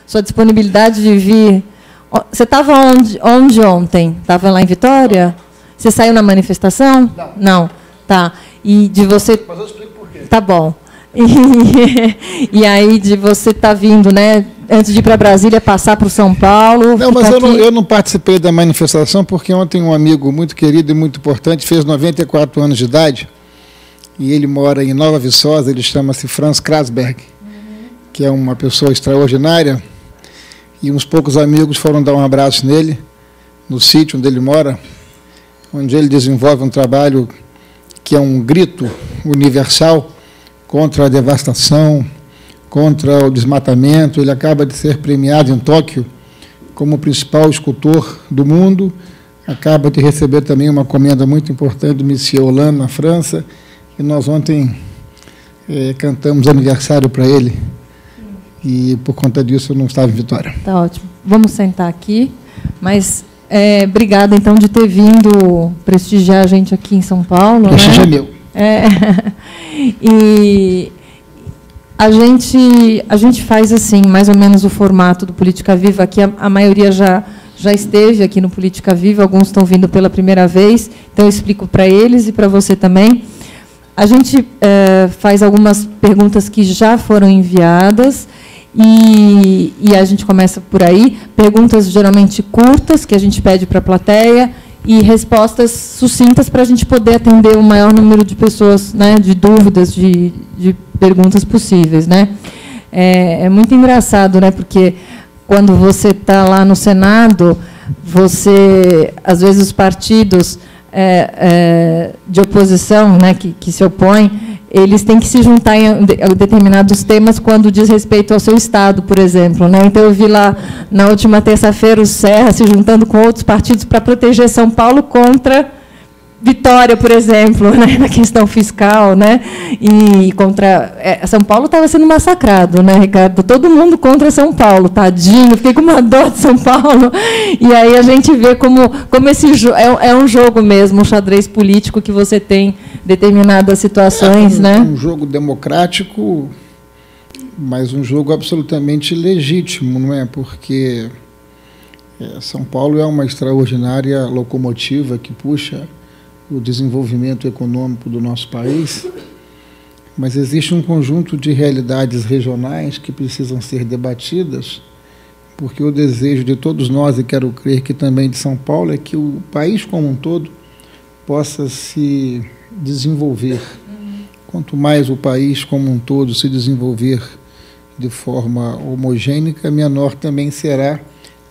sua disponibilidade de vir. Você estava onde ontem? Estava lá em Vitória? Você saiu na manifestação? Não. Não. Tá. E de você... Mas eu explico por quê. Tá bom. E aí de você estar vindo, né? Antes de ir para Brasília, passar para o São Paulo. Não, mas eu não participei da manifestação porque ontem um amigo muito querido e muito importante fez 94 anos de idade e ele mora em Nova Viçosa, ele chama-se Franz Krasberg, que é uma pessoa extraordinária, e uns poucos amigos foram dar um abraço nele, no sítio onde ele mora, onde ele desenvolve um trabalho que é um grito universal contra a devastação, contra o desmatamento. Ele acaba de ser premiado em Tóquio como o principal escultor do mundo, acaba de receber também uma comenda muito importante do Monsieur Hollande, na França, e nós ontem cantamos aniversário para ele, e por conta disso eu não estava em Vitória. Tá ótimo. Vamos sentar aqui, mas obrigada, então, de ter vindo prestigiar a gente aqui em São Paulo. Prestígio é meu. E a gente faz assim, mais ou menos o formato do Política Viva. Aqui a maioria já esteve aqui no Política Viva, alguns estão vindo pela primeira vez, então eu explico para eles e para você também. A gente faz algumas perguntas que já foram enviadas e a gente começa por aí. Perguntas geralmente curtas, que a gente pede para a plateia, e respostas sucintas para a gente poder atender o maior número de pessoas, né, de dúvidas, de perguntas possíveis, né? É muito engraçado, né, porque quando você está lá no Senado, às vezes os partidos de oposição, né, que se opõem, eles têm que se juntar em determinados temas quando diz respeito ao seu estado, por exemplo, né? Então eu vi lá na última terça-feira o Serra se juntando com outros partidos para proteger São Paulo contra Vitória, por exemplo, né, na questão fiscal, né? E contra São Paulo estava sendo massacrado, né, Ricardo? Todo mundo contra São Paulo, tadinho, fiquei com uma dor de São Paulo. E aí a gente vê como esse é um jogo mesmo, um xadrez político que você tem determinadas situações, né? Um jogo democrático, mas um jogo absolutamente legítimo, não é? Porque São Paulo é uma extraordinária locomotiva que puxa o desenvolvimento econômico do nosso país, mas existe um conjunto de realidades regionais que precisam ser debatidas, porque o desejo de todos nós, e quero crer que também de São Paulo, é que o país como um todo possa se desenvolver. Quanto mais o país como um todo se desenvolver de forma homogênea, menor também será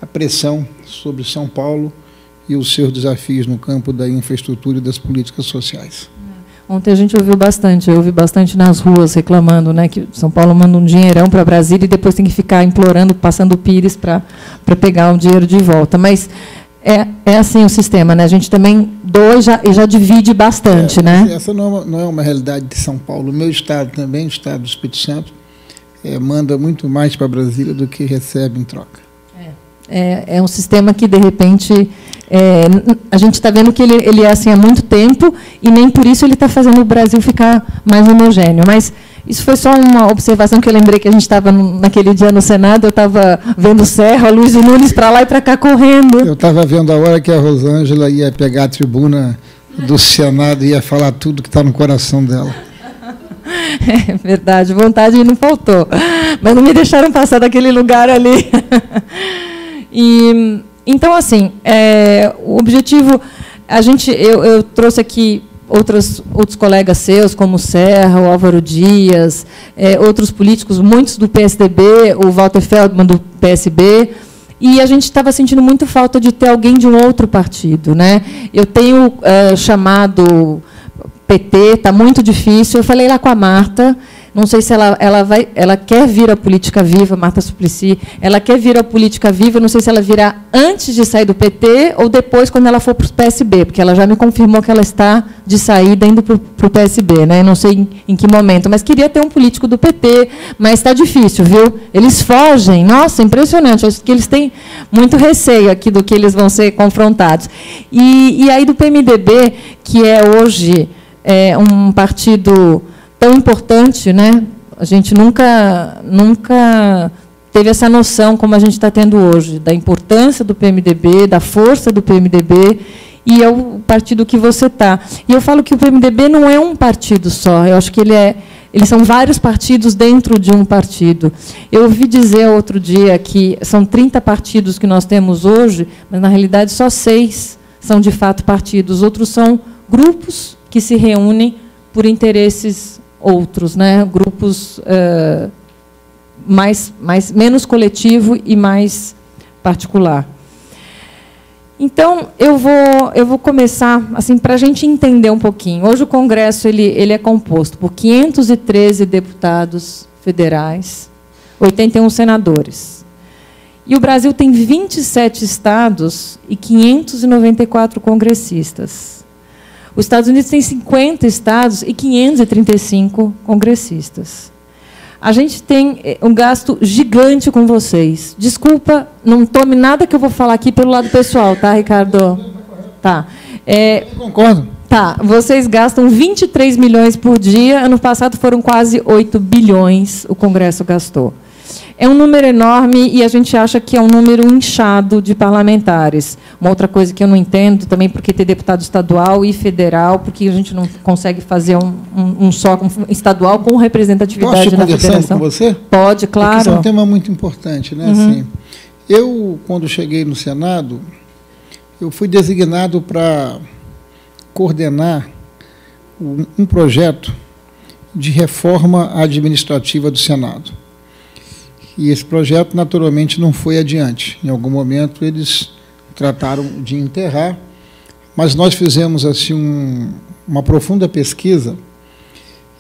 a pressão sobre São Paulo e os seus desafios no campo da infraestrutura e das políticas sociais. Ontem a gente ouvi bastante nas ruas reclamando, né, que São Paulo manda um dinheirão para Brasília e depois tem que ficar implorando, passando o pires para pegar o dinheiro de volta. Mas é assim o sistema, né? A gente também doa e já divide bastante, né? Essa não é uma realidade de São Paulo. O meu estado também, o estado do Espírito Santo, manda muito mais para Brasília do que recebe em troca. É um sistema que, de repente, a gente está vendo que ele é assim há muito tempo e nem por isso ele está fazendo o Brasil ficar mais homogêneo. Mas isso foi só uma observação que eu lembrei que a gente estava naquele dia no Senado, eu estava vendo Serra, Luiz Nunes para lá e para cá correndo. Eu estava vendo a hora que a Rosângela ia pegar a tribuna do Senado e ia falar tudo que está no coração dela. É verdade, vontade não faltou. Mas não me deixaram passar daquele lugar ali. Então, assim, o objetivo... Eu trouxe aqui outros colegas seus, como o Serra, o Álvaro Dias, outros políticos, muitos do PSDB, o Walter Feldman, do PSB, e a gente estava sentindo muito falta de ter alguém de um outro partido, né? Eu tenho chamado PT, está muito difícil, eu falei lá com a Marta, não sei se ela quer vir à Política Viva, Marta Suplicy, ela quer vir à Política Viva, não sei se ela virá antes de sair do PT ou depois, quando ela for para o PSB, porque ela já me confirmou que ela está de saída indo para o PSB, né? Não sei em que momento, mas queria ter um político do PT, mas está difícil, viu? Eles fogem, nossa, impressionante, acho que eles têm muito receio aqui do que eles vão ser confrontados. E aí do PMDB, que é hoje um partido tão importante, né? A gente nunca teve essa noção, como a gente está tendo hoje, da importância do PMDB, da força do PMDB, e é o partido que você está. E eu falo que o PMDB não é um partido só, eu acho que eles são vários partidos dentro de um partido. Eu ouvi dizer outro dia que são 30 partidos que nós temos hoje, mas, na realidade, só 6 são, de fato, partidos. Outros são grupos que se reúnem por interesses outros, né? Grupos menos coletivo e mais particular. Então, eu vou começar, assim, para a gente entender um pouquinho. Hoje o Congresso ele é composto por 513 deputados federais, 81 senadores. E o Brasil tem 27 estados e 594 congressistas. Os Estados Unidos têm 50 estados e 535 congressistas. A gente tem um gasto gigante com vocês. Desculpa, não tome nada que eu vou falar aqui pelo lado pessoal, tá, Ricardo? Tá. Concordo. Tá. Vocês gastam 23 milhões por dia. Ano passado foram quase 8 bilhões o Congresso gastou. É um número enorme e a gente acha que é um número inchado de parlamentares. Uma outra coisa que eu não entendo também, porque tem deputado estadual e federal, porque a gente não consegue fazer um só estadual com representatividade na federação. Com você? Pode, claro. Porque isso é um tema muito importante, né? Assim, eu, quando cheguei no Senado, eu fui designado para coordenar um projeto de reforma administrativa do Senado. E esse projeto, naturalmente, não foi adiante. Em algum momento, eles trataram de enterrar, mas nós fizemos assim uma profunda pesquisa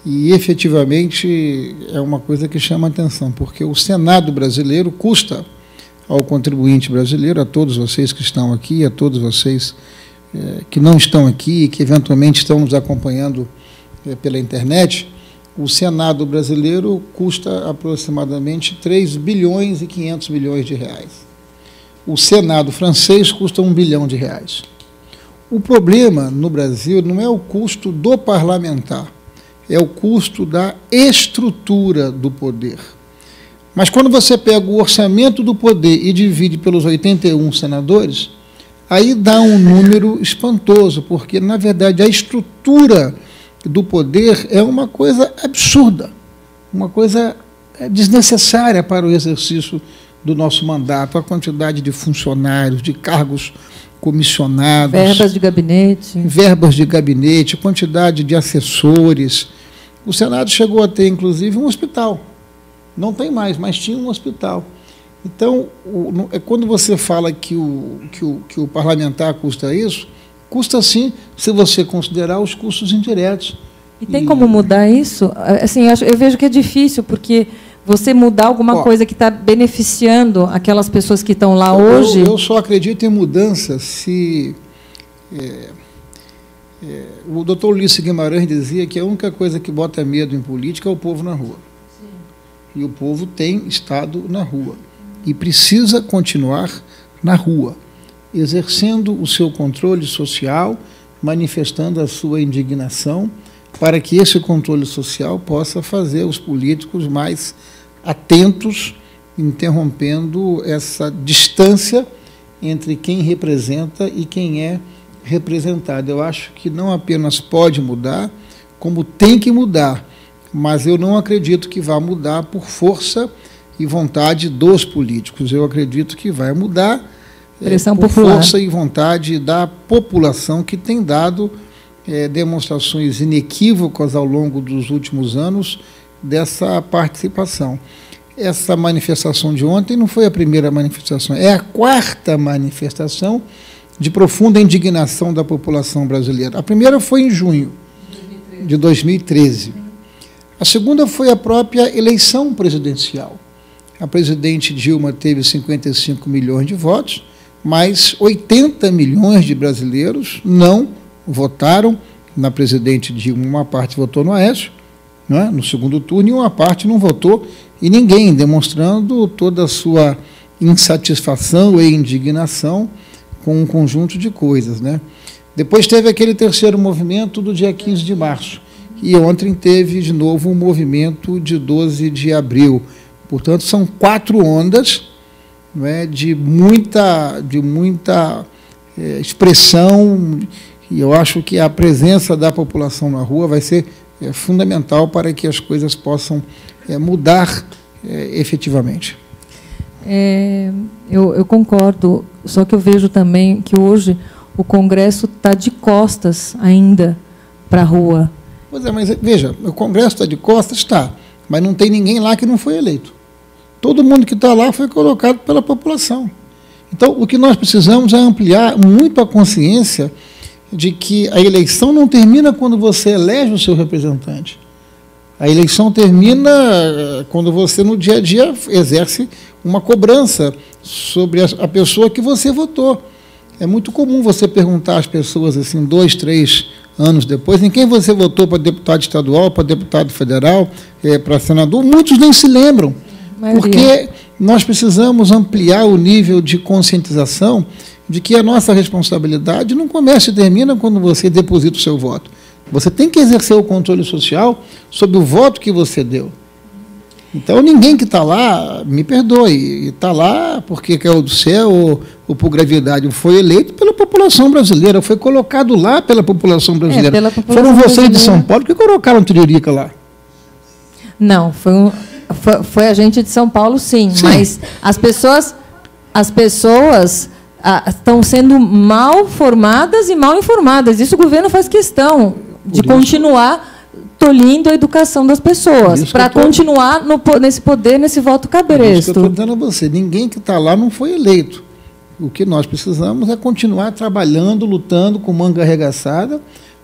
e, efetivamente, é uma coisa que chama a atenção, porque o Senado brasileiro custa ao contribuinte brasileiro, a todos vocês que estão aqui, a todos vocês que não estão aqui e que, eventualmente, estão nos acompanhando pela internet, o Senado brasileiro custa aproximadamente 3 bilhões e 500 milhões de reais. O Senado francês custa 1 bilhão de reais. O problema no Brasil não é o custo do parlamentar, é o custo da estrutura do poder. Mas quando você pega o orçamento do poder e divide pelos 81 senadores, aí dá um número espantoso, porque, na verdade, a estrutura do poder é uma coisa absurda, uma coisa desnecessária para o exercício do nosso mandato, a quantidade de funcionários, de cargos comissionados, verbas de gabinete, quantidade de assessores. O Senado chegou a ter, inclusive, um hospital. Não tem mais, mas tinha um hospital. Então, quando você fala que o parlamentar custa isso, custa sim, se você considerar os custos indiretos. E tem como mudar isso? Assim, eu vejo que é difícil, porque você mudar alguma coisa que está beneficiando aquelas pessoas que estão lá hoje... Eu só acredito em mudança se... o doutor Ulisses Guimarães dizia que a única coisa que bota medo em política é o povo na rua. Sim. E o povo tem estado na rua. E precisa continuar na rua, exercendo o seu controle social, manifestando a sua indignação, para que esse controle social possa fazer os políticos mais atentos, interrompendo essa distância entre quem representa e quem é representado. Eu acho que não apenas pode mudar, como tem que mudar, mas eu não acredito que vá mudar por força e vontade dos políticos. Eu acredito que vai mudar pressão por popular. Força e vontade da população, que tem dado demonstrações inequívocas ao longo dos últimos anos dessa participação. Essa manifestação de ontem não foi a primeira manifestação, é a 4ª manifestação de profunda indignação da população brasileira. A primeira foi em junho de 2013. A segunda foi a própria eleição presidencial. A presidente Dilma teve 55 milhões de votos, mas 80 milhões de brasileiros não votaram na presidente Dilma. Uma parte votou no Aécio, né, no segundo turno, e uma parte não votou em ninguém, demonstrando toda a sua insatisfação e indignação com um conjunto de coisas, né? Depois teve aquele terceiro movimento do dia 15 de março, e ontem teve de novo um movimento de 12 de abril, Portanto, são 4 ondas, não é, de muita expressão, e eu acho que a presença da população na rua vai ser fundamental para que as coisas possam mudar efetivamente. Eu concordo, só que eu vejo também que hoje o Congresso está de costas ainda para a rua. Pois é, mas veja, o Congresso está de costas, está, mas não tem ninguém lá que não foi eleito. Todo mundo que está lá foi colocado pela população. Então, o que nós precisamos é ampliar muito a consciência de que a eleição não termina quando você elege o seu representante. A eleição termina quando você, no dia a dia, exerce uma cobrança sobre a pessoa que você votou. É muito comum você perguntar às pessoas, assim, 2, 3 anos depois, em quem você votou para deputado estadual, para deputado federal, para senador. Muitos nem se lembram, porque nós precisamos ampliar o nível de conscientização de que a nossa responsabilidade não começa e termina quando você deposita o seu voto. Você tem que exercer o controle social sobre o voto que você deu. Então, ninguém que está lá, me perdoe, está lá porque caiu do céu ou por gravidade, foi eleito pela população brasileira, foi colocado lá pela população brasileira. Foram vocês de São Paulo que colocaram Tiririca lá. Não, foi a gente de São Paulo, sim. Mas as pessoas estão sendo mal formadas e mal informadas. Isso o governo faz questão de continuar tolhindo a educação das pessoas, para continuar nesse poder, nesse voto cabresto. Isso que eu estou dizendo a você, ninguém que está lá não foi eleito. O que nós precisamos é continuar trabalhando, lutando com manga arregaçada,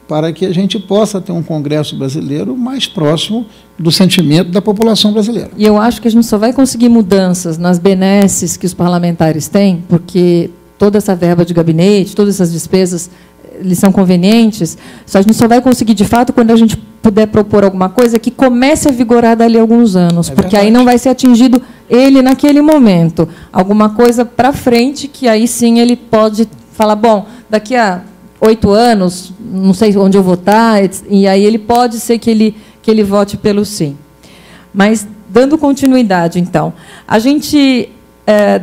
para que a gente possa ter um Congresso brasileiro mais próximo do sentimento da população brasileira. E eu acho que a gente só vai conseguir mudanças nas benesses que os parlamentares têm, porque toda essa verba de gabinete, todas essas despesas, eles são convenientes, a gente só vai conseguir, de fato, quando a gente puder propor alguma coisa que comece a vigorar dali a alguns anos, porque aí não vai ser atingido ele naquele momento. Alguma coisa para frente, que aí sim ele pode falar, bom, daqui a 8 anos, não sei onde eu vou estar, e aí ele pode ser que ele vote pelo sim. Mas, dando continuidade, então, a gente,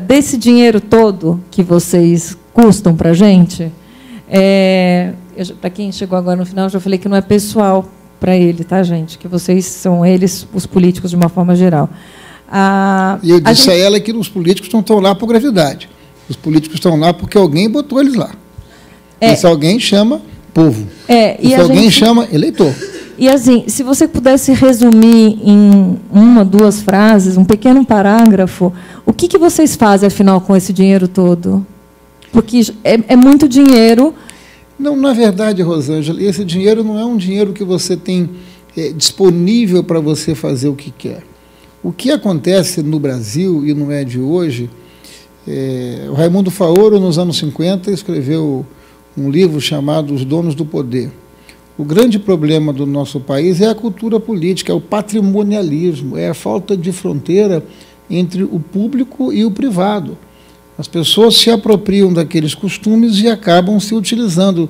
desse dinheiro todo que vocês custam para a gente, para quem chegou agora no final, eu já falei que não é pessoal para ele, tá, gente? Que vocês são eles, os políticos, de uma forma geral. E eu disse a ela que os políticos não estão lá por gravidade. Os políticos estão lá porque alguém botou eles lá. Esse alguém chama povo. Esse alguém chama eleitor. E, assim, se você pudesse resumir em 1, 2 frases, um pequeno parágrafo, o que vocês fazem, afinal, com esse dinheiro todo? Porque é muito dinheiro. Não, na verdade, Rosângela, esse dinheiro não é um dinheiro que você tem disponível para você fazer o que quer. O que acontece no Brasil, e não é de hoje, o Raimundo Faoro, nos anos 50, escreveu um livro chamado Os Donos do Poder. O grande problema do nosso país é a cultura política, é o patrimonialismo, é a falta de fronteira entre o público e o privado. As pessoas se apropriam daqueles costumes e acabam se utilizando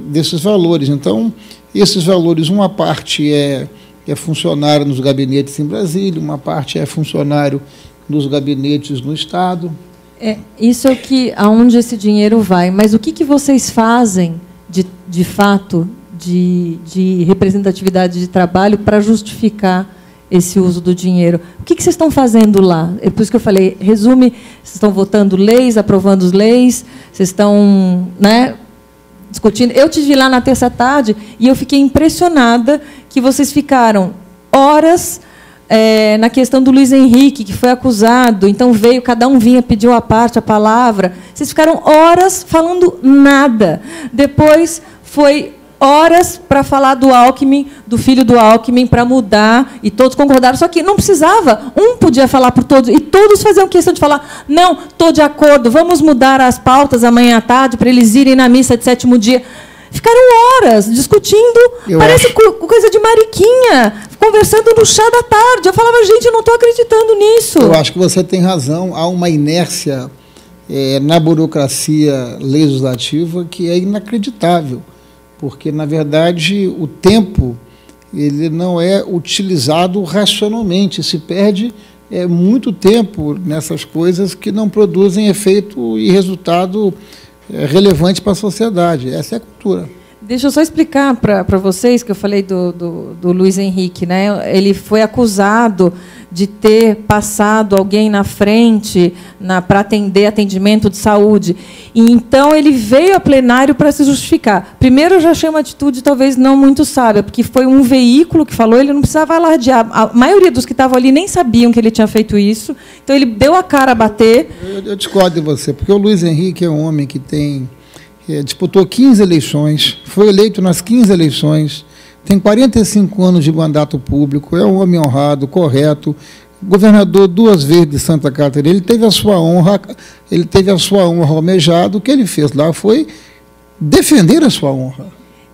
desses valores. Então, esses valores, uma parte é funcionário nos gabinetes em Brasília, uma parte é funcionário nos gabinetes no Estado. Isso é aonde esse dinheiro vai. Mas o que vocês fazem, de fato, de representatividade de trabalho para justificar esse uso do dinheiro? O que vocês estão fazendo lá? É por isso que eu falei, resume, vocês estão votando leis, aprovando as leis, vocês estão, né, discutindo. Eu estive lá na terça tarde e eu fiquei impressionada que vocês ficaram horas na questão do Luiz Henrique, que foi acusado, então cada um vinha, pediu a parte, a palavra. Vocês ficaram horas falando nada. Depois foi horas para falar do Alckmin, do filho do Alckmin, para mudar, e todos concordaram. Só que não precisava, um podia falar por todos, e todos faziam questão de falar, não, estou de acordo, vamos mudar as pautas amanhã à tarde para eles irem na missa de 7º dia. Ficaram horas discutindo, parece coisa de mariquinha, conversando no chá da tarde. Eu falava, gente, eu não estou acreditando nisso. Eu acho que você tem razão, há uma inércia na burocracia legislativa que é inacreditável, porque, na verdade, o tempo ele não é utilizado racionalmente, se perde muito tempo nessas coisas que não produzem efeito e resultado relevante para a sociedade. Essa é a cultura. Deixa eu só explicar para vocês, que eu falei do Luiz Henrique, né? Ele foi acusado de ter passado alguém na frente para atendimento de saúde. E, então, ele veio a plenário para se justificar. Primeiro, eu já achei uma atitude talvez não muito sábia, porque foi um veículo que falou, ele não precisava alardear. A maioria dos que estavam ali nem sabiam que ele tinha feito isso. Então, ele deu a cara a bater. Eu discordo de você, porque o Luiz Henrique é um homem que disputou 15 eleições, foi eleito nas 15 eleições, tem 45 anos de mandato público, é um homem honrado, correto, governador 2 vezes de Santa Catarina, ele teve a sua honra almejada, o que ele fez lá foi defender a sua honra.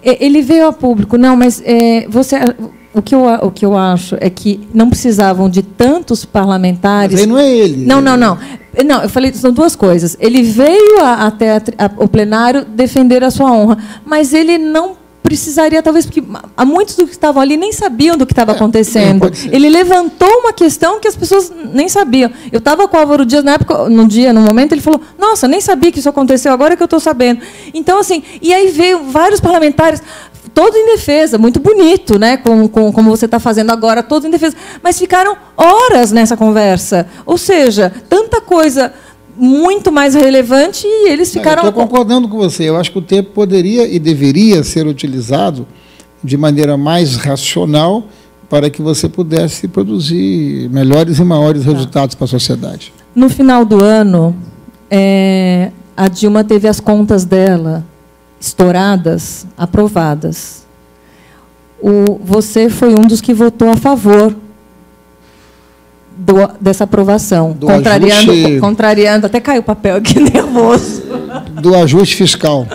Ele veio a público, não, mas o que eu acho é que não precisavam de tantos parlamentares. Mas aí não é ele. Não, eu falei, são duas coisas. Ele veio até o plenário defender a sua honra, mas ele não precisaria, talvez, porque muitos dos que estavam ali nem sabiam do que estava acontecendo. Ele levantou uma questão que as pessoas nem sabiam. Eu estava com o Álvaro Dias, na época, no momento, ele falou, nossa, nem sabia que isso aconteceu, agora que eu estou sabendo. Então, assim, e aí veio vários parlamentares, todo em defesa, muito bonito, né? Como você está fazendo agora, todo em defesa. Mas ficaram horas nessa conversa. Ou seja, tanta coisa muito mais relevante e eles ficaram... Eu estou concordando com você. Eu acho que o tempo poderia e deveria ser utilizado de maneira mais racional para que você pudesse produzir melhores e maiores resultados para a sociedade. No final do ano, a Dilma teve as contas dela estouradas, aprovadas. Você foi um dos que votou a favor dessa aprovação, contrariando, até caiu o papel aqui, nervoso. Do ajuste fiscal.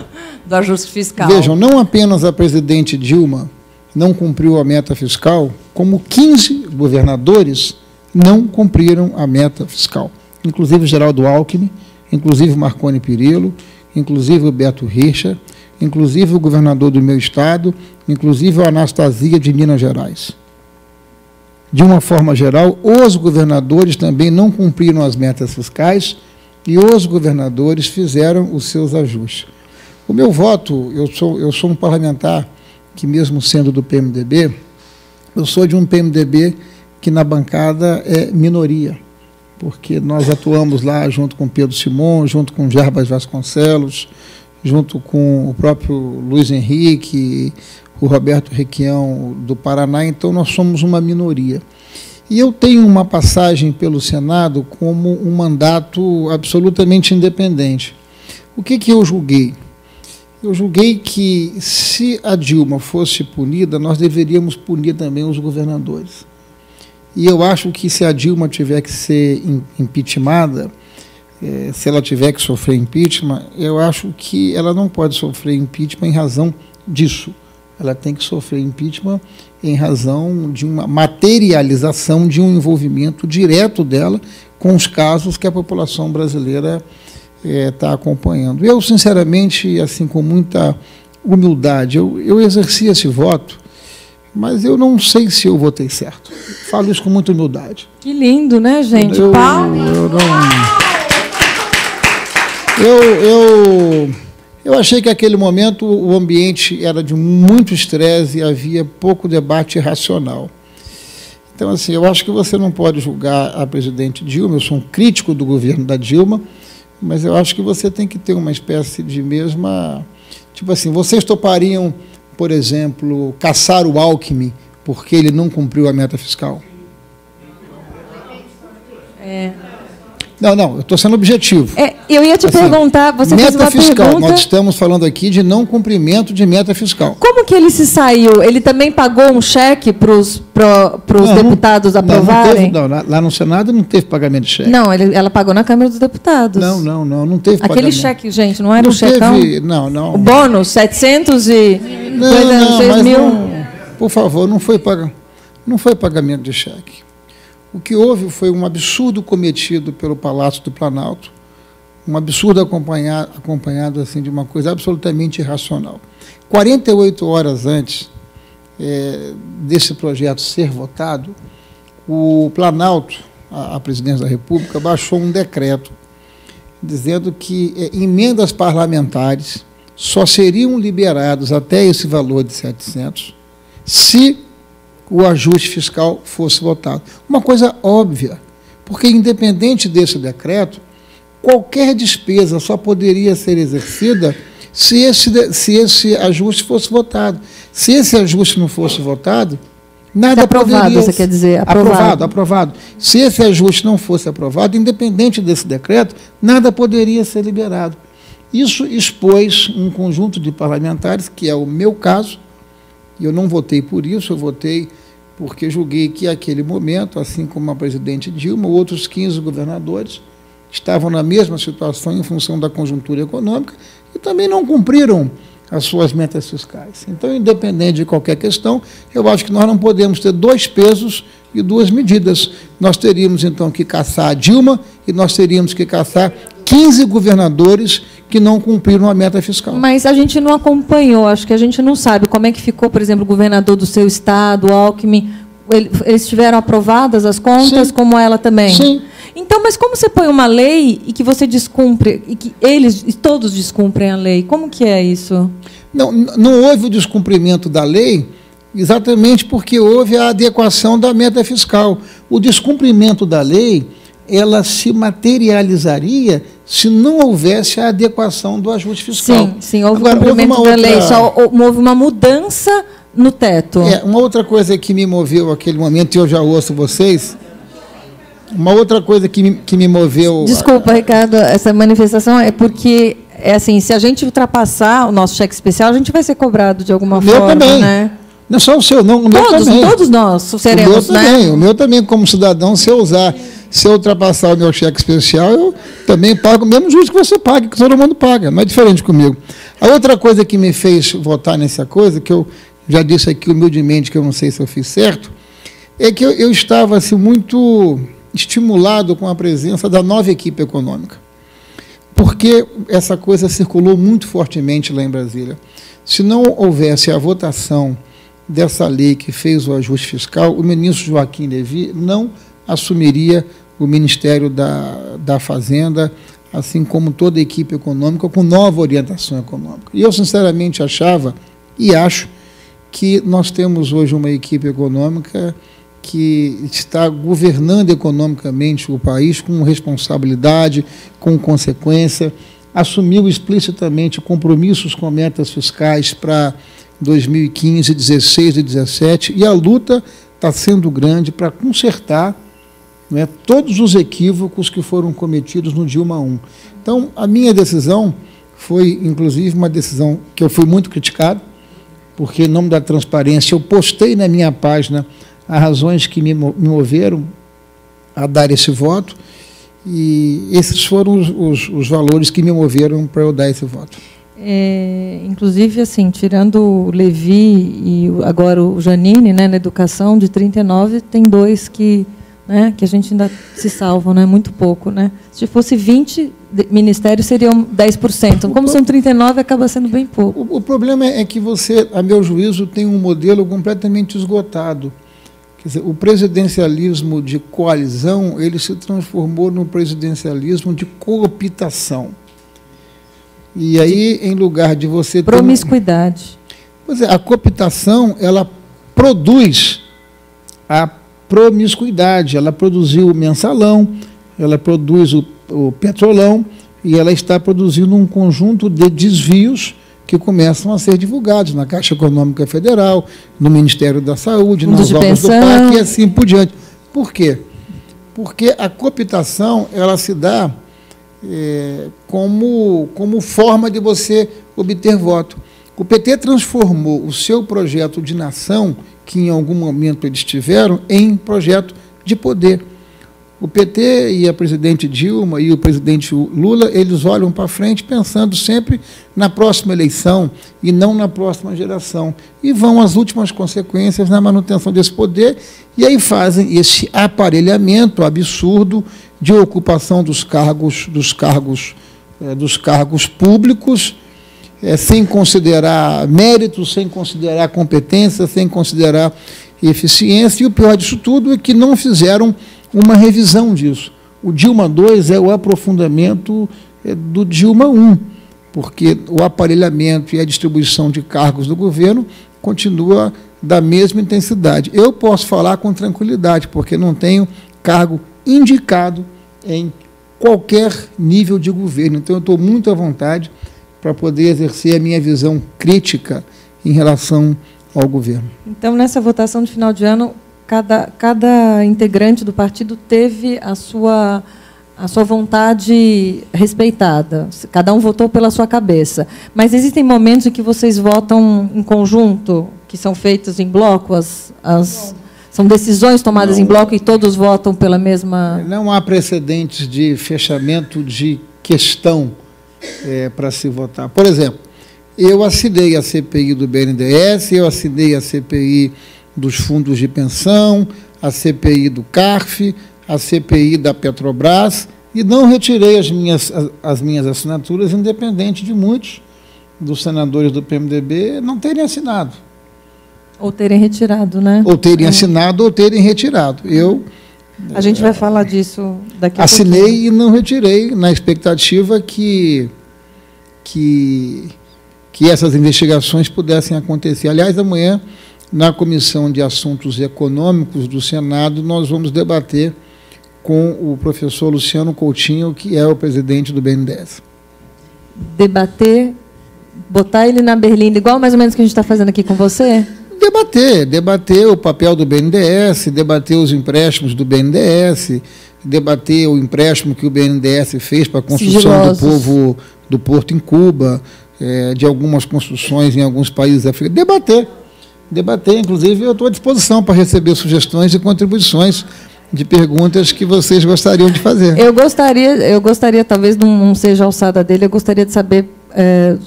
Do ajuste fiscal. Vejam, não apenas a presidente Dilma não cumpriu a meta fiscal, como 15 governadores não cumpriram a meta fiscal. Inclusive o Geraldo Alckmin, inclusive o Marconi Perillo, inclusive o Beto Richa, inclusive o governador do meu estado, inclusive a Anastasia de Minas Gerais. De uma forma geral, os governadores também não cumpriram as metas fiscais e os governadores fizeram os seus ajustes. O meu voto, eu sou um parlamentar que, mesmo sendo do PMDB, eu sou de um PMDB que na bancada é minoria, porque nós atuamos lá junto com Pedro Simon, junto com Jarbas Vasconcelos, junto com o próprio Luiz Henrique, o Roberto Requião do Paraná, então nós somos uma minoria. E eu tenho uma passagem pelo Senado como um mandato absolutamente independente. O que eu julguei? Eu julguei que, se a Dilma fosse punida, nós deveríamos punir também os governadores. E eu acho que, se a Dilma tiver que ser impeachmentada, se ela tiver que sofrer impeachment, eu acho que ela não pode sofrer impeachment em razão disso. Ela tem que sofrer impeachment em razão de uma materialização de um envolvimento direto dela com os casos que a população brasileira está acompanhando. Eu, sinceramente, assim, com muita humildade, eu exerci esse voto, mas eu não sei se eu votei certo. Falo isso com muita humildade. Que lindo, né, gente? Eu achei que, naquele momento, o ambiente era de muito estresse e havia pouco debate racional. Então, assim, eu acho que você não pode julgar a presidente Dilma, eu sou um crítico do governo da Dilma, mas eu acho que você tem que ter uma espécie de mesma... Tipo assim, vocês topariam, por exemplo, caçar o Alckmin porque ele não cumpriu a meta fiscal? Não, eu estou sendo objetivo. Eu ia te perguntar, você fez uma fiscal, pergunta... Nós estamos falando aqui de não cumprimento de meta fiscal. Como que ele se saiu? Ele também pagou um cheque para os deputados aprovarem? Não, lá no Senado não teve pagamento de cheque. Não, ela pagou na Câmara dos Deputados. Não teve pagamento. Aquele cheque, gente, não era o checão? Não. O bônus, 700 e... Não, mil. Por favor, não foi pagamento de cheque. O que houve foi um absurdo cometido pelo Palácio do Planalto, um absurdo acompanhado assim, de uma coisa absolutamente irracional. 48 horas antes desse projeto ser votado, o Planalto, à presidência da República, baixou um decreto dizendo que emendas parlamentares só seriam liberados até esse valor de 700 se o ajuste fiscal fosse votado. Uma coisa óbvia, porque independente desse decreto, qualquer despesa só poderia ser exercida se esse ajuste fosse votado. Se esse ajuste não fosse votado, nada aprovado, poderia... você quer dizer, aprovado. Se esse ajuste não fosse aprovado, independente desse decreto, nada poderia ser liberado. Isso expôs um conjunto de parlamentares, que é o meu caso, e eu não votei por isso, eu votei porque julguei que, naquele momento, assim como a presidente Dilma, outros 15 governadores estavam na mesma situação em função da conjuntura econômica e também não cumpriram as suas metas fiscais. Então, independente de qualquer questão, eu acho que nós não podemos ter dois pesos e duas medidas. Nós teríamos, então, que caçar a Dilma e nós teríamos que caçar 15 governadores que não cumpriram a meta fiscal. Mas a gente não acompanhou, acho que a gente não sabe como é que ficou, por exemplo, o governador do seu estado, Alckmin, eles tiveram aprovadas as contas, sim, como ela também? Sim. Então, mas como você põe uma lei e que você descumpre, e que eles todos descumprem a lei? Como que é isso? Não houve o descumprimento da lei exatamente porque houve a adequação da meta fiscal. O descumprimento da lei, ela se materializaria se não houvesse a adequação do ajuste fiscal. Sim, houve o cumprimento da lei, só houve uma mudança no teto. Uma outra coisa que me moveu naquele momento, e eu já ouço vocês, uma outra coisa que me moveu... Desculpa, Ricardo, essa manifestação é porque, assim, se a gente ultrapassar o nosso cheque especial, a gente vai ser cobrado de alguma forma, também. Né? Não é só o seu, não, o meu também. Todos nós seremos, o meu também, né? O meu também, como cidadão, se eu ultrapassar o meu cheque especial, eu também pago o mesmo juros que você paga, que todo mundo paga, não é diferente comigo. A outra coisa que me fez votar nessa coisa, que eu já disse aqui humildemente, que eu não sei se eu fiz certo, é que eu estava assim, muito estimulado com a presença da nova equipe econômica, porque essa coisa circulou muito fortemente lá em Brasília. Se não houvesse a votação dessa lei que fez o ajuste fiscal, o ministro Joaquim Levy não assumiria o Ministério da Fazenda, assim como toda a equipe econômica, com nova orientação econômica. E eu, sinceramente, achava e acho que nós temos hoje uma equipe econômica que está governando economicamente o país com responsabilidade, com consequência, assumiu explicitamente compromissos com metas fiscais para 2015, 16 e 17, e a luta está sendo grande para consertar, né, todos os equívocos que foram cometidos no Dilma I. Então, a minha decisão foi, inclusive, uma decisão que eu fui muito criticado, porque, em nome da transparência, eu postei na minha página as razões que me moveram a dar esse voto, e esses foram os valores que me moveram para eu dar esse voto. Inclusive, assim, tirando o Levy e agora o Janine, né, na educação, de 39, tem 2 que a gente ainda se salvam, né, muito pouco. Né? Se fosse 20 ministérios, seriam 10%. Como são 39, acaba sendo bem pouco. O problema é que você, a meu juízo, tem um modelo completamente esgotado. Quer dizer, o presidencialismo de coalizão, ele se transformou no presidencialismo de cooptação. E aí, em lugar de você ter... Promiscuidade. Pois é, a cooptação, ela produz a promiscuidade. Ela produziu o mensalão, ela produz o petrolão, e ela está produzindo um conjunto de desvios que começam a ser divulgados na Caixa Econômica Federal, no Ministério da Saúde, nas obras do PAC e assim por diante. Por quê? Porque a cooptação, ela se dá como forma de você obter voto. O PT transformou o seu projeto de nação, que em algum momento eles tiveram, em projeto de poder. O PT e a presidente Dilma e o presidente Lula, eles olham para frente pensando sempre na próxima eleição e não na próxima geração. E vão às últimas consequências na manutenção desse poder, e aí fazem esse aparelhamento absurdo de ocupação dos cargos públicos, sem considerar méritos, sem considerar competência, sem considerar eficiência, e o pior disso tudo é que não fizeram uma revisão disso. O Dilma II é o aprofundamento do Dilma I, porque o aparelhamento e a distribuição de cargos do governo continua da mesma intensidade. Eu posso falar com tranquilidade, porque não tenho cargo indicado em qualquer nível de governo. Então, eu estou muito à vontade para poder exercer a minha visão crítica em relação ao governo. Então, nessa votação de final de ano, cada integrante do partido teve a sua vontade respeitada. Cada um votou pela sua cabeça. Mas existem momentos em que vocês votam em conjunto, que são feitos em bloco, são decisões tomadas em bloco e todos votam pela mesma... Não há precedentes de fechamento de questão para se votar. Por exemplo, eu assinei a CPI do BNDES, eu assinei a CPI dos fundos de pensão, a CPI do CARF, a CPI da Petrobras, e não retirei as minhas assinaturas, independente de muitos dos senadores do PMDB não terem assinado. Ou terem retirado, né? Ou terem assinado ou terem retirado. A gente vai falar disso daqui a pouco. Assinei e não retirei, na expectativa que essas investigações pudessem acontecer. Aliás, amanhã, na Comissão de Assuntos Econômicos do Senado, nós vamos debater com o professor Luciano Coutinho, que é o presidente do BNDES. Debater, botar ele na berlinda, igual mais ou menos que a gente está fazendo aqui com você? Debater o papel do BNDES, debater os empréstimos do BNDES, debater o empréstimo que o BNDES fez para a construção do porto em Cuba, de algumas construções em alguns países africanos. Debater, inclusive, eu estou à disposição para receber sugestões e contribuições de perguntas que vocês gostariam de fazer. Eu gostaria, talvez não seja a alçada dele, eu gostaria de saber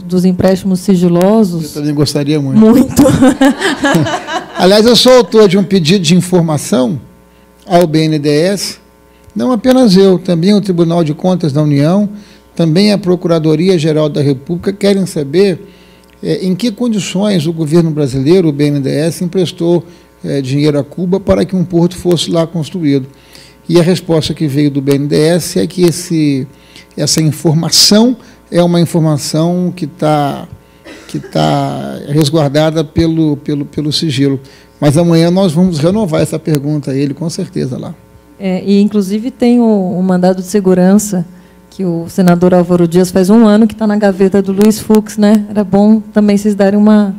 dos empréstimos sigilosos. Eu também gostaria muito. Muito. Aliás, eu sou autor de um pedido de informação ao BNDES, não apenas eu, também o Tribunal de Contas da União, também a Procuradoria-Geral da República querem saber em que condições o governo brasileiro, o BNDES, emprestou dinheiro a Cuba para que um porto fosse lá construído. E a resposta que veio do BNDES é que essa informação é uma informação que está resguardada pelo sigilo. Mas amanhã nós vamos renovar essa pergunta a ele, com certeza, lá. E, inclusive, tem o mandado de segurança que o senador Álvaro Dias faz 1 ano que está na gaveta do Luiz Fux, né? Era bom também vocês darem uma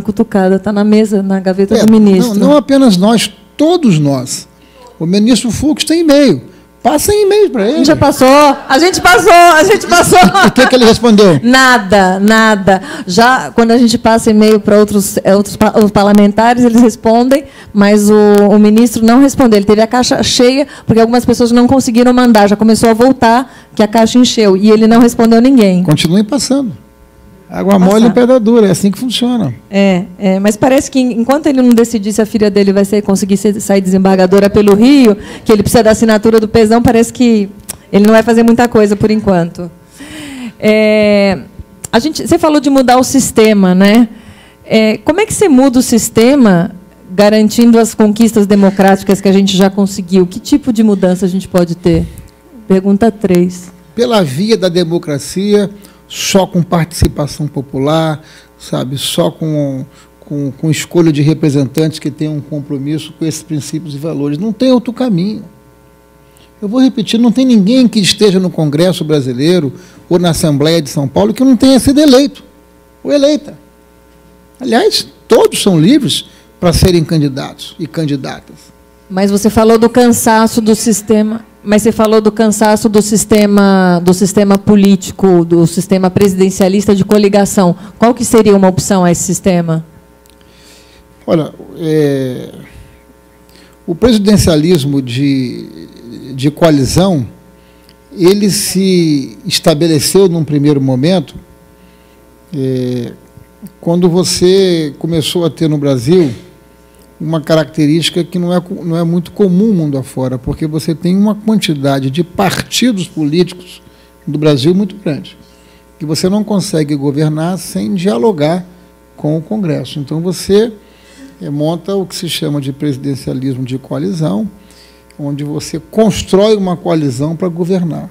cutucada. Está na mesa, na gaveta do ministro. Não apenas nós, todos nós. O ministro Fux tem e-mail. Passa e-mail para ele. A gente passou. E o que ele respondeu? Nada. Já quando a gente passa e-mail para outros parlamentares, eles respondem, mas o ministro não respondeu. Ele teve a caixa cheia, porque algumas pessoas não conseguiram mandar. Já começou a voltar, que a caixa encheu. E ele não respondeu ninguém. Continue passando. Água mole em pedra dura, é assim que funciona. Mas parece que, enquanto ele não decidir se a filha dele vai conseguir sair desembargadora pelo Rio, que ele precisa da assinatura do Pezão, parece que ele não vai fazer muita coisa por enquanto. Você falou de mudar o sistema, né? Como é que você muda o sistema garantindo as conquistas democráticas que a gente já conseguiu? Que tipo de mudança a gente pode ter? Pergunta 3. Pela via da democracia, só com participação popular, sabe, só com escolha de representantes que tenham um compromisso com esses princípios e valores. Não tem outro caminho. Eu vou repetir, não tem ninguém que esteja no Congresso brasileiro ou na Assembleia de São Paulo que não tenha sido eleito ou eleita. Aliás, todos são livres para serem candidatos e candidatas. Mas você falou do cansaço do sistema... Mas você falou do cansaço do sistema político, do sistema presidencialista de coligação. Qual que seria uma opção a esse sistema? Olha, o presidencialismo de coalizão, ele se estabeleceu num primeiro momento, quando você começou a ter no Brasil uma característica que não é muito comum mundo afora, porque você tem uma quantidade de partidos políticos do Brasil muito grande, que você não consegue governar sem dialogar com o Congresso. Então, você monta o que se chama de presidencialismo de coalizão, onde você constrói uma coalizão para governar.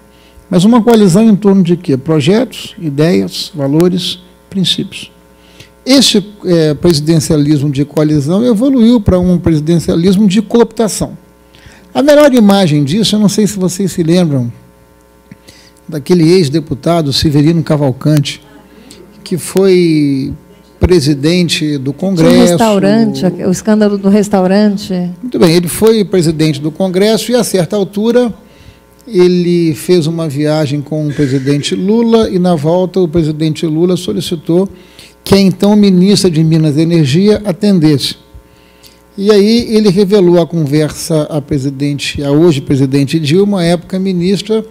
Mas uma coalizão em torno de quê? Projetos, ideias, valores, princípios. Esse presidencialismo de coalizão evoluiu para um presidencialismo de cooptação. A melhor imagem disso, eu não sei se vocês se lembram, daquele ex-deputado Severino Cavalcante, que foi presidente do Congresso. O restaurante, o escândalo do restaurante. Muito bem, ele foi presidente do Congresso e, a certa altura, ele fez uma viagem com o presidente Lula e, na volta, o presidente Lula solicitou que a então ministra de Minas e Energia atendesse. E aí ele revelou a conversa à hoje presidente Dilma, à época ministra,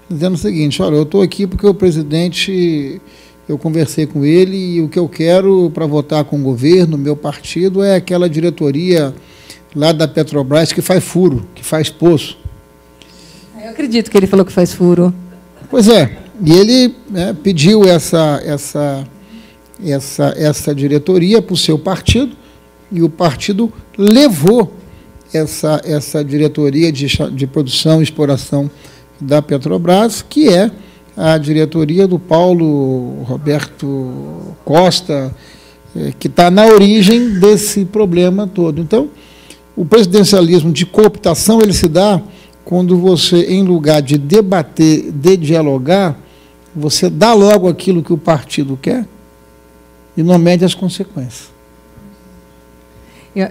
dizendo o seguinte: olha, eu estou aqui porque o presidente, eu conversei com ele e o que eu quero para votar com o governo, meu partido, é aquela diretoria lá da Petrobras que faz furo, que faz poço. Eu acredito que ele falou que faz furo. Pois é, e ele pediu essa diretoria para o seu partido, e o partido levou essa diretoria de produção e exploração da Petrobras, que é a diretoria do Paulo Roberto Costa, que está na origem desse problema todo. Então, o presidencialismo de cooptação, ele se dá quando você, em lugar de debater, de dialogar, você dá logo aquilo que o partido quer e não mede as consequências.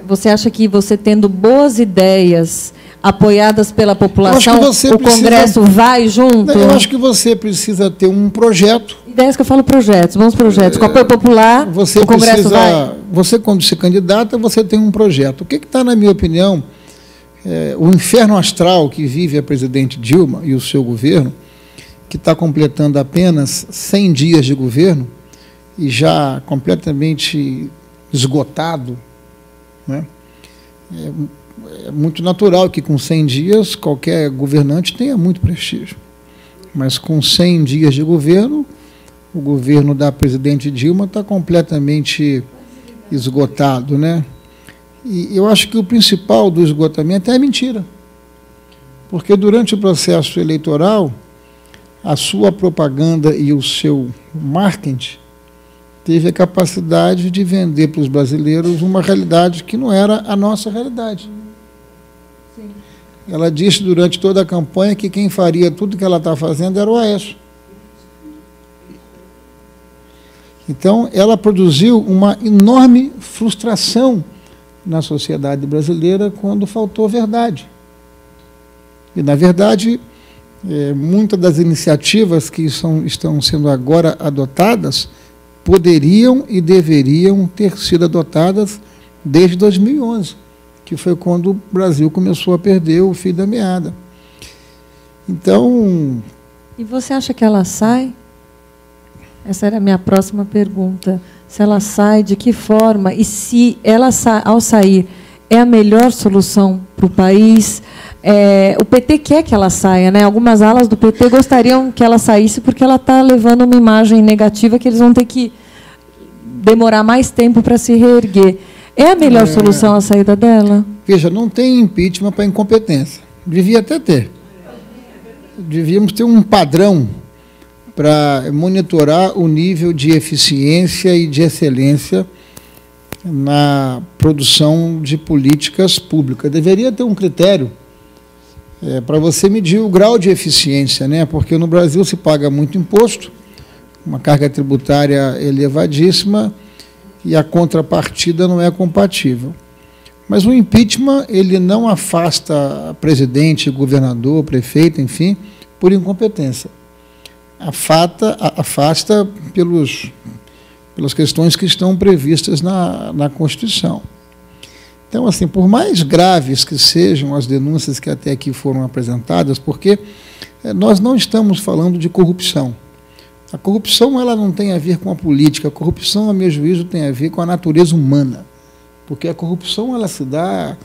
Você acha que você tendo boas ideias apoiadas pela população, o Congresso vai junto? Eu acho que você precisa ter um projeto. Ideias que eu falo projetos, bons projetos. Com apoio popular, o Congresso vai. Você, quando se candidata, você tem um projeto. O que está, na minha opinião, o inferno astral que vive a presidente Dilma e o seu governo, que está completando apenas 100 dias de governo e já completamente esgotado, né? É muito natural que com 100 dias qualquer governante tenha muito prestígio, mas com 100 dias de governo, o governo da presidente Dilma está completamente esgotado, né? E eu acho que o principal do esgotamento é a mentira, porque durante o processo eleitoral, a sua propaganda e o seu marketing teve a capacidade de vender para os brasileiros uma realidade que não era a nossa realidade. Sim. Ela disse durante toda a campanha que quem faria tudo que ela está fazendo era o Aécio. Então, ela produziu uma enorme frustração na sociedade brasileira quando faltou verdade. E, na verdade, muitas das iniciativas que estão sendo agora adotadas poderiam e deveriam ter sido adotadas desde 2011, que foi quando o Brasil começou a perder o fio da meada. Então... E você acha que ela sai? Essa era a minha próxima pergunta. Se ela sai, de que forma? E se ela, ao sair, é a melhor solução para o país? O PT quer que ela saia, né? Algumas alas do PT gostariam que ela saísse porque ela está levando uma imagem negativa que eles vão ter que demorar mais tempo para se reerguer. É a melhor solução a saída dela? Veja, não tem impeachment para incompetência. Devia até ter. Devíamos ter um padrão para monitorar o nível de eficiência e de excelência na produção de políticas públicas. Deveria ter um critério para você medir o grau de eficiência, né? Porque no Brasil se paga muito imposto, uma carga tributária elevadíssima e a contrapartida não é compatível. Mas o impeachment, ele não afasta presidente, governador, prefeito, enfim, por incompetência. Afasta pelas questões que estão previstas na Constituição. Então, assim, por mais graves que sejam as denúncias que até aqui foram apresentadas, porque nós não estamos falando de corrupção. A corrupção, ela não tem a ver com a política. A corrupção, a meu juízo, tem a ver com a natureza humana. Porque a corrupção, ela se dá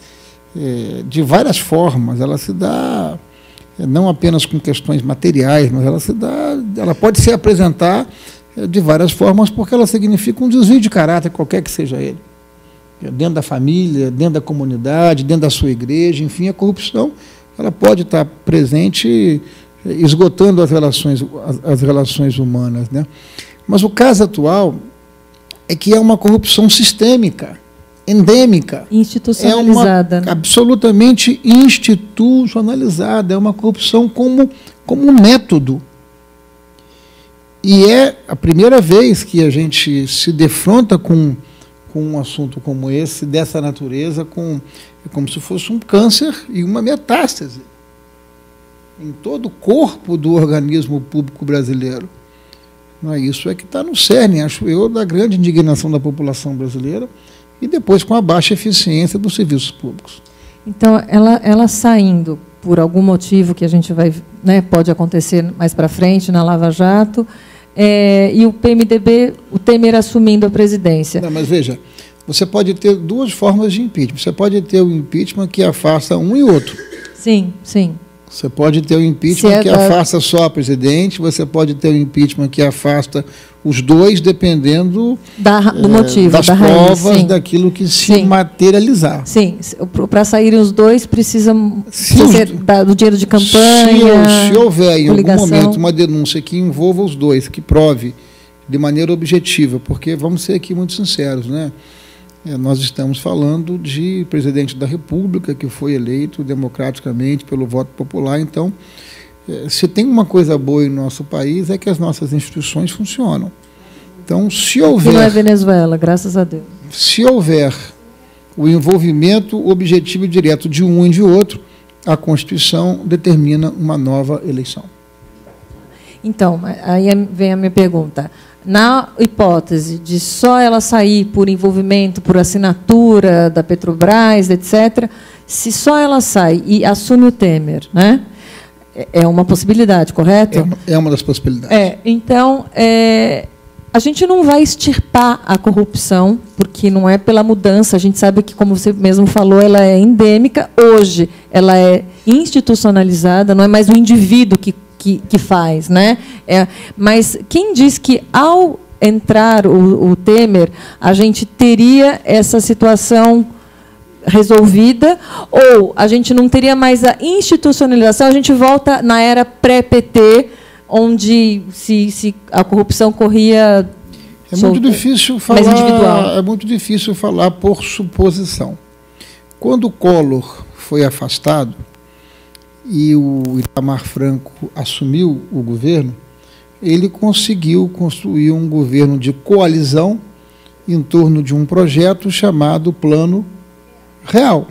de várias formas. Ela se dá não apenas com questões materiais, mas ela pode se apresentar de várias formas, porque ela significa um desvio de caráter, qualquer que seja ele. Dentro da família, dentro da comunidade, dentro da sua igreja, enfim, a corrupção ela pode estar presente, esgotando as relações humanas, né? Mas o caso atual é que é uma corrupção sistêmica, endêmica. Institucionalizada. Absolutamente institucionalizada. É uma corrupção como um método. E é a primeira vez que a gente se defronta com um assunto como esse, dessa natureza, é como se fosse um câncer e uma metástase em todo o corpo do organismo público brasileiro. Não é isso é que está no cerne, acho eu, da grande indignação da população brasileira e depois com a baixa eficiência dos serviços públicos. Então, ela saindo por algum motivo que a gente vai, né, pode acontecer mais para frente na Lava Jato, e o PMDB, o Temer assumindo a presidência. Não, mas veja, você pode ter duas formas de impeachment. Você pode ter o impeachment que afasta um e outro. Sim, sim. Você pode ter o impeachment que afasta só a presidente, você pode ter o impeachment que afasta os dois, dependendo do motivo, das da provas, raiz, daquilo que se materializar. Sim, para saírem os dois, precisa do dinheiro de campanha. Se houver em algum momento uma denúncia que envolva os dois, que prove de maneira objetiva, porque vamos ser aqui muito sinceros, né? Nós estamos falando de presidente da República que foi eleito democraticamente pelo voto popular. Então, se tem uma coisa boa em nosso país é que as nossas instituições funcionam. Então, se houver... Que não é Venezuela, graças a Deus. Se houver o envolvimento objetivo e direto de um e de outro, a Constituição determina uma nova eleição. Então, aí vem a minha pergunta. Na hipótese de só ela sair por envolvimento, por assinatura da Petrobras, etc., se só ela sai e assume o Temer, né? É uma possibilidade, correto? É uma das possibilidades. Então, a gente não vai extirpar a corrupção, porque não é pela mudança. A gente sabe que, como você mesmo falou, ela é endêmica. Hoje, ela é institucionalizada, não é mais o indivíduo que faz, né? Mas quem diz que, ao entrar o Temer, a gente teria essa situação resolvida, ou a gente não teria mais a institucionalização, a gente volta na era pré-PT, onde se a corrupção corria muito difícil falar, mais individual. É muito difícil falar por suposição. Quando o Collor foi afastado e o Itamar Franco assumiu o governo, ele conseguiu construir um governo de coalizão em torno de um projeto chamado Plano Real.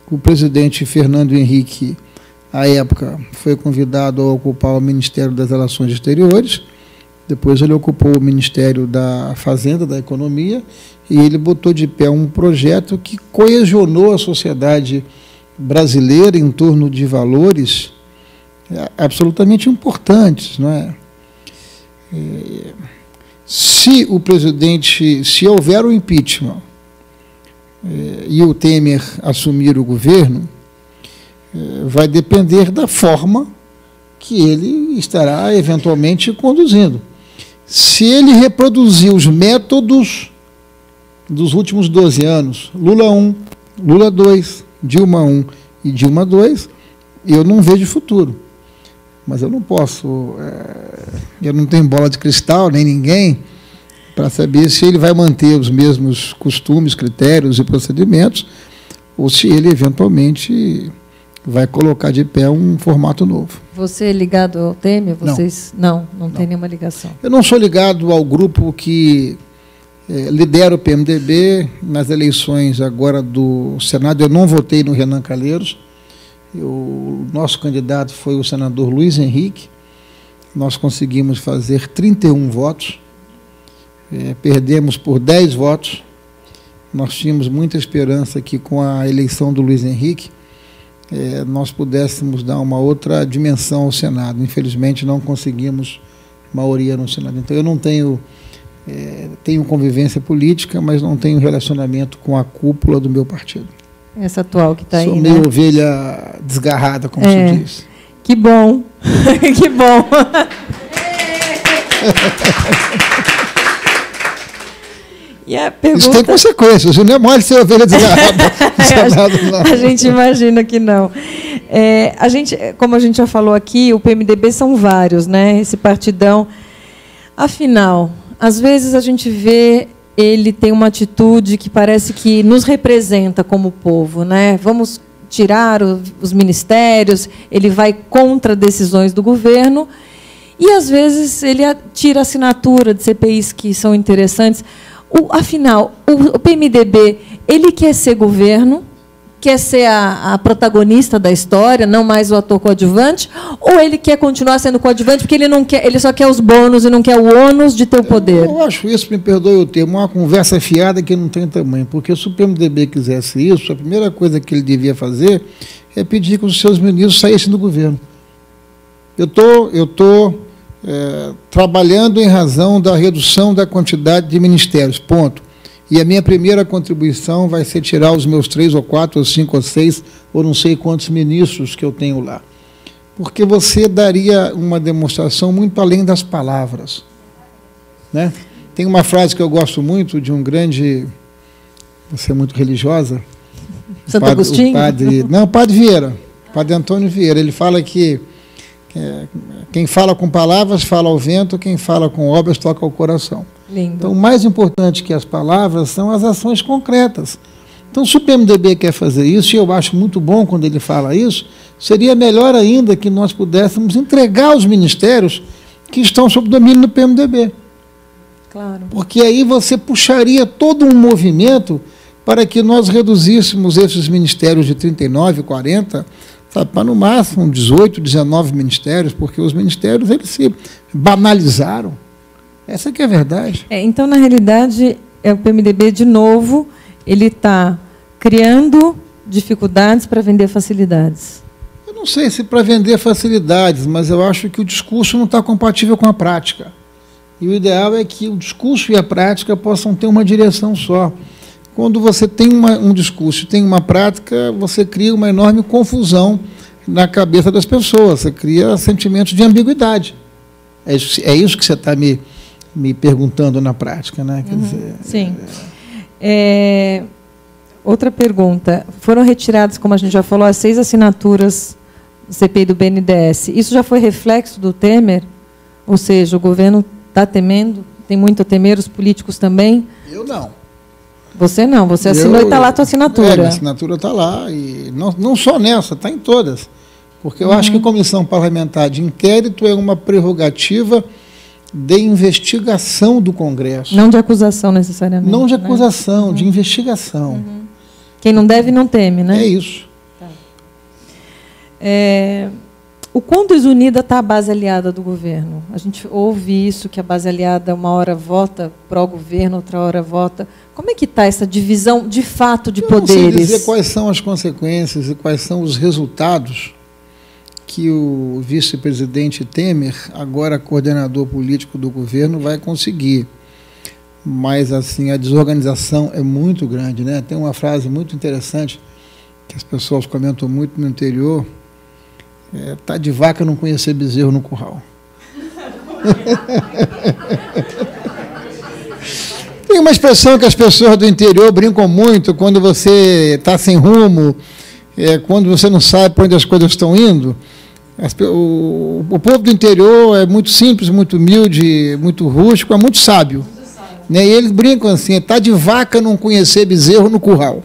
O presidente Fernando Henrique, à época, foi convidado a ocupar o Ministério das Relações Exteriores, depois ele ocupou o Ministério da Fazenda, da Economia, e ele botou de pé um projeto que coesionou a sociedade brasileira em torno de valores absolutamente importantes, não é? Se houver o impeachment e o Temer assumir o governo, vai depender da forma que ele estará eventualmente conduzindo. Se ele reproduzir os métodos dos últimos 12 anos, Lula 1, Lula 2, Dilma 1 e Dilma 2, eu não vejo futuro. Mas eu não posso, eu não tenho bola de cristal, nem ninguém, para saber se ele vai manter os mesmos costumes, critérios e procedimentos, ou se ele, eventualmente, vai colocar de pé um formato novo. Você é ligado ao Temer? Vocês não tem nenhuma ligação. Eu não sou ligado ao grupo que lidera o PMDB. Nas eleições agora do Senado, eu não votei no Renan Calheiros. O nosso candidato foi o senador Luiz Henrique. Nós conseguimos fazer 31 votos. Perdemos por 10 votos. Nós tínhamos muita esperança que, com a eleição do Luiz Henrique, nós pudéssemos dar uma outra dimensão ao Senado. Infelizmente, não conseguimos maioria no Senado. Então, eu não tenho convivência política, mas não tenho relacionamento com a cúpula do meu partido. Essa atual que está aí, sou meio ovelha desgarrada, como se diz. Que bom, que bom. E a pergunta... Isso tem consequências, não é mole ser ovelha desgarrada. A gente imagina que não. Como a gente já falou aqui, o PMDB são vários, né? Esse partidão. Afinal, às vezes a gente vê ele tem uma atitude que parece que nos representa como povo, né? Vamos tirar os ministérios, ele vai contra decisões do governo e, às vezes, ele tira a assinatura de CPIs que são interessantes. Afinal, o PMDB, ele quer ser governo, quer ser a protagonista da história, não mais o ator coadjuvante, ou ele quer continuar sendo coadjuvante porque ele só quer os bônus e não quer o ônus de ter o poder? Eu acho isso, me perdoe o termo, uma conversa fiada que não tem tamanho, porque se o PMDB quisesse isso, a primeira coisa que ele devia fazer é pedir que os seus ministros saíssem do governo. Eu estou trabalhando em razão da redução da quantidade de ministérios, ponto. E a minha primeira contribuição vai ser tirar os meus 3 ou 4 ou 5 ou 6, ou não sei quantos ministros que eu tenho lá. Porque você daria uma demonstração muito além das palavras, né? Tem uma frase que eu gosto muito de um grande... Você é muito religiosa? Santo Agostinho? O padre Vieira, padre Antônio Vieira. Ele fala que quem fala com palavras fala ao vento, quem fala com obras toca ao coração. Lindo. Então, o mais importante que as palavras são as ações concretas. Então, se o PMDB quer fazer isso, e eu acho muito bom quando ele fala isso, seria melhor ainda que nós pudéssemos entregar os ministérios que estão sob domínio do PMDB. Claro. Porque aí você puxaria todo um movimento para que nós reduzíssemos esses ministérios de 39, 40, para no máximo 18, 19 ministérios, porque os ministérios eles se banalizaram. Essa que é a verdade. Então, na realidade, o PMDB, de novo, ele está criando dificuldades para vender facilidades. Eu não sei se para vender facilidades, mas eu acho que o discurso não está compatível com a prática. E o ideal é que o discurso e a prática possam ter uma direção só. Quando você tem um discurso e tem uma prática, você cria uma enorme confusão na cabeça das pessoas, você cria sentimentos de ambiguidade. É isso que você está me perguntando na prática, né? Quer dizer, sim. Outra pergunta. Foram retiradas, como a gente já falou, as 6 assinaturas do CPI do BNDES. Isso já foi reflexo do Temer? Ou seja, o governo está temendo? Tem muito a temer, os políticos também? Eu não. Você não, você assinou e está lá a tua assinatura. Minha assinatura está lá, e não só nessa, está em todas. Porque eu acho que a comissão parlamentar de inquérito é uma prerrogativa de investigação do Congresso. Não de acusação, necessariamente. Não de acusação, de investigação. Quem não deve, não teme, né? É isso. Tá. O quão desunida está a base aliada do governo? A gente ouve isso, que a base aliada uma hora vota pró-governo, outra hora vota. Como é que está essa divisão, de fato, de poderes? Eu não sei dizer quais são as consequências e quais são os resultados que o vice-presidente Temer, agora coordenador político do governo, vai conseguir. Mas, assim, a desorganização é muito grande, né? Tem uma frase muito interessante que as pessoas comentam muito no interior, tá de vaca não conhecer bezerro no curral. Tem uma expressão que as pessoas do interior brincam muito quando você está sem rumo, quando você não sabe para onde as coisas estão indo. O povo do interior é muito simples, muito humilde, muito rústico, é muito sábio. Né? E eles brincam assim, está de vaca não conhecer bezerro no curral.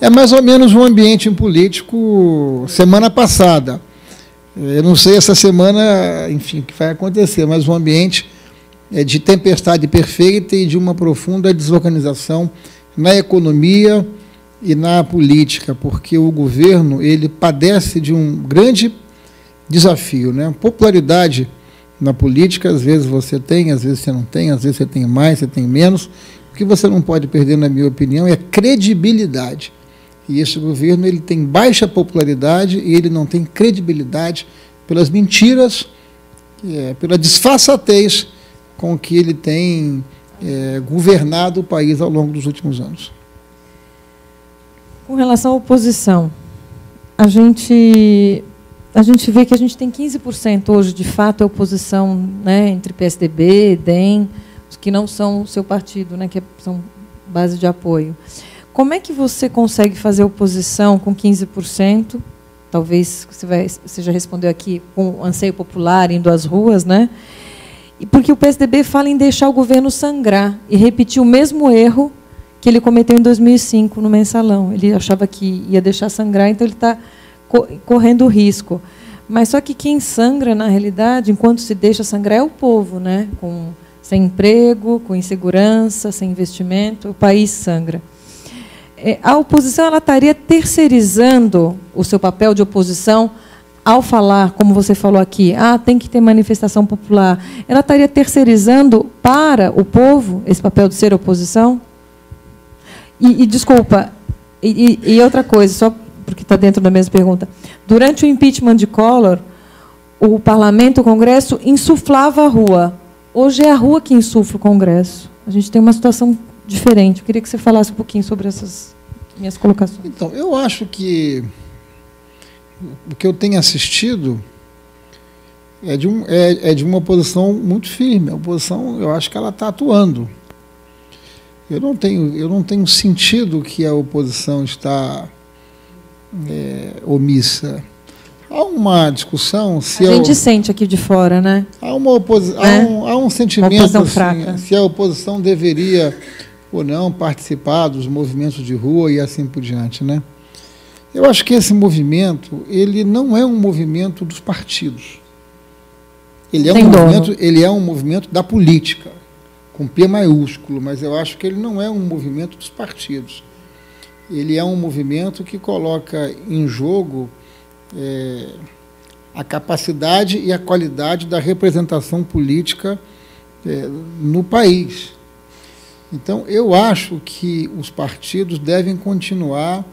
É mais ou menos um ambiente político semana passada. Eu não sei essa semana, enfim, o que vai acontecer, mas um ambiente de tempestade perfeita e de uma profunda desorganização na economia e na política, porque o governo ele padece de um grande desafio, né? Popularidade na política, às vezes você tem, às vezes você não tem, às vezes você tem mais, você tem menos. O que você não pode perder, na minha opinião, é credibilidade. E esse governo ele tem baixa popularidade e ele não tem credibilidade pelas mentiras, pela disfarçatez com que ele tem governado o país ao longo dos últimos anos. Com relação à oposição, a gente vê que a gente tem 15% hoje, de fato, é oposição, né, entre PSDB, DEM, os que não são o seu partido, né, que são base de apoio. como é que você consegue fazer oposição com 15%? Talvez você já respondeu aqui, com anseio popular, indo às ruas, né? E porque o PSDB fala em deixar o governo sangrar e repetir o mesmo erro que ele cometeu em 2005 no Mensalão. Ele achava que ia deixar sangrar, então ele está correndo risco. Mas só que quem sangra, na realidade, enquanto se deixa sangrar, é o povo, né? Sem emprego, com insegurança, sem investimento, o país sangra. A oposição ela estaria terceirizando o seu papel de oposição ao falar, como você falou aqui, tem que ter manifestação popular. Ela estaria terceirizando para o povo esse papel de ser oposição? Desculpa, e outra coisa, só porque está dentro da mesma pergunta. Durante o impeachment de Collor, o parlamento, o Congresso, insuflava a rua. Hoje é a rua que insufla o Congresso. A gente tem uma situação diferente. Eu queria que você falasse um pouquinho sobre essas minhas colocações. Então, eu acho que o que eu tenho assistido é de uma oposição muito firme. A oposição, eu acho que ela está atuando. Eu não tenho sentido que a oposição está omissa. Há uma discussão se a gente sente aqui de fora, né? Há um sentimento assim, se a oposição deveria ou não participar dos movimentos de rua e assim por diante, né? Eu acho que esse movimento, ele não é um movimento dos partidos. Ele é um movimento da política, com P maiúsculo, mas eu acho que ele não é um movimento dos partidos. Ele é um movimento que coloca em jogo a capacidade e a qualidade da representação política no país. Então, eu acho que os partidos devem continuar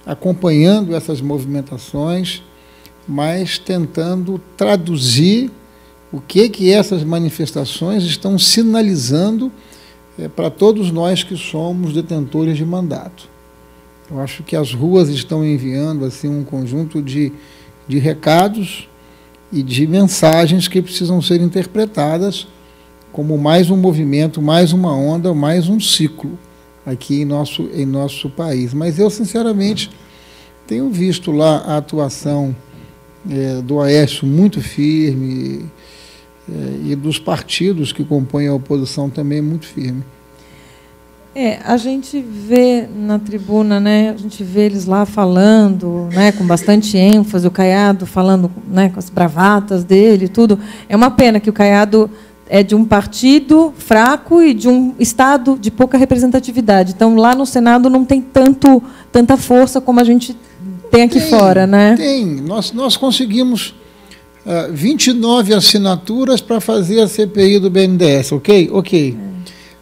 acompanhando essas movimentações, mas tentando traduzir o que essas manifestações estão sinalizando para todos nós que somos detentores de mandato. Eu acho que as ruas estão enviando assim, um conjunto de recados e de mensagens que precisam ser interpretadas como mais um movimento, mais uma onda, mais um ciclo aqui em nosso país. Mas eu, sinceramente, tenho visto lá a atuação do Aécio muito firme e dos partidos que compõem a oposição também muito firme. A gente vê na tribuna, né, a gente vê eles lá falando, né, com bastante ênfase, o Caiado falando, né, com as bravatas dele e tudo. É uma pena que o Caiado é de um partido fraco e de um Estado de pouca representatividade. Então, lá no Senado não tem tanta força como a gente tem aqui fora, né? Tem. Nós conseguimos 29 assinaturas para fazer a CPI do BNDES, ok? Ok.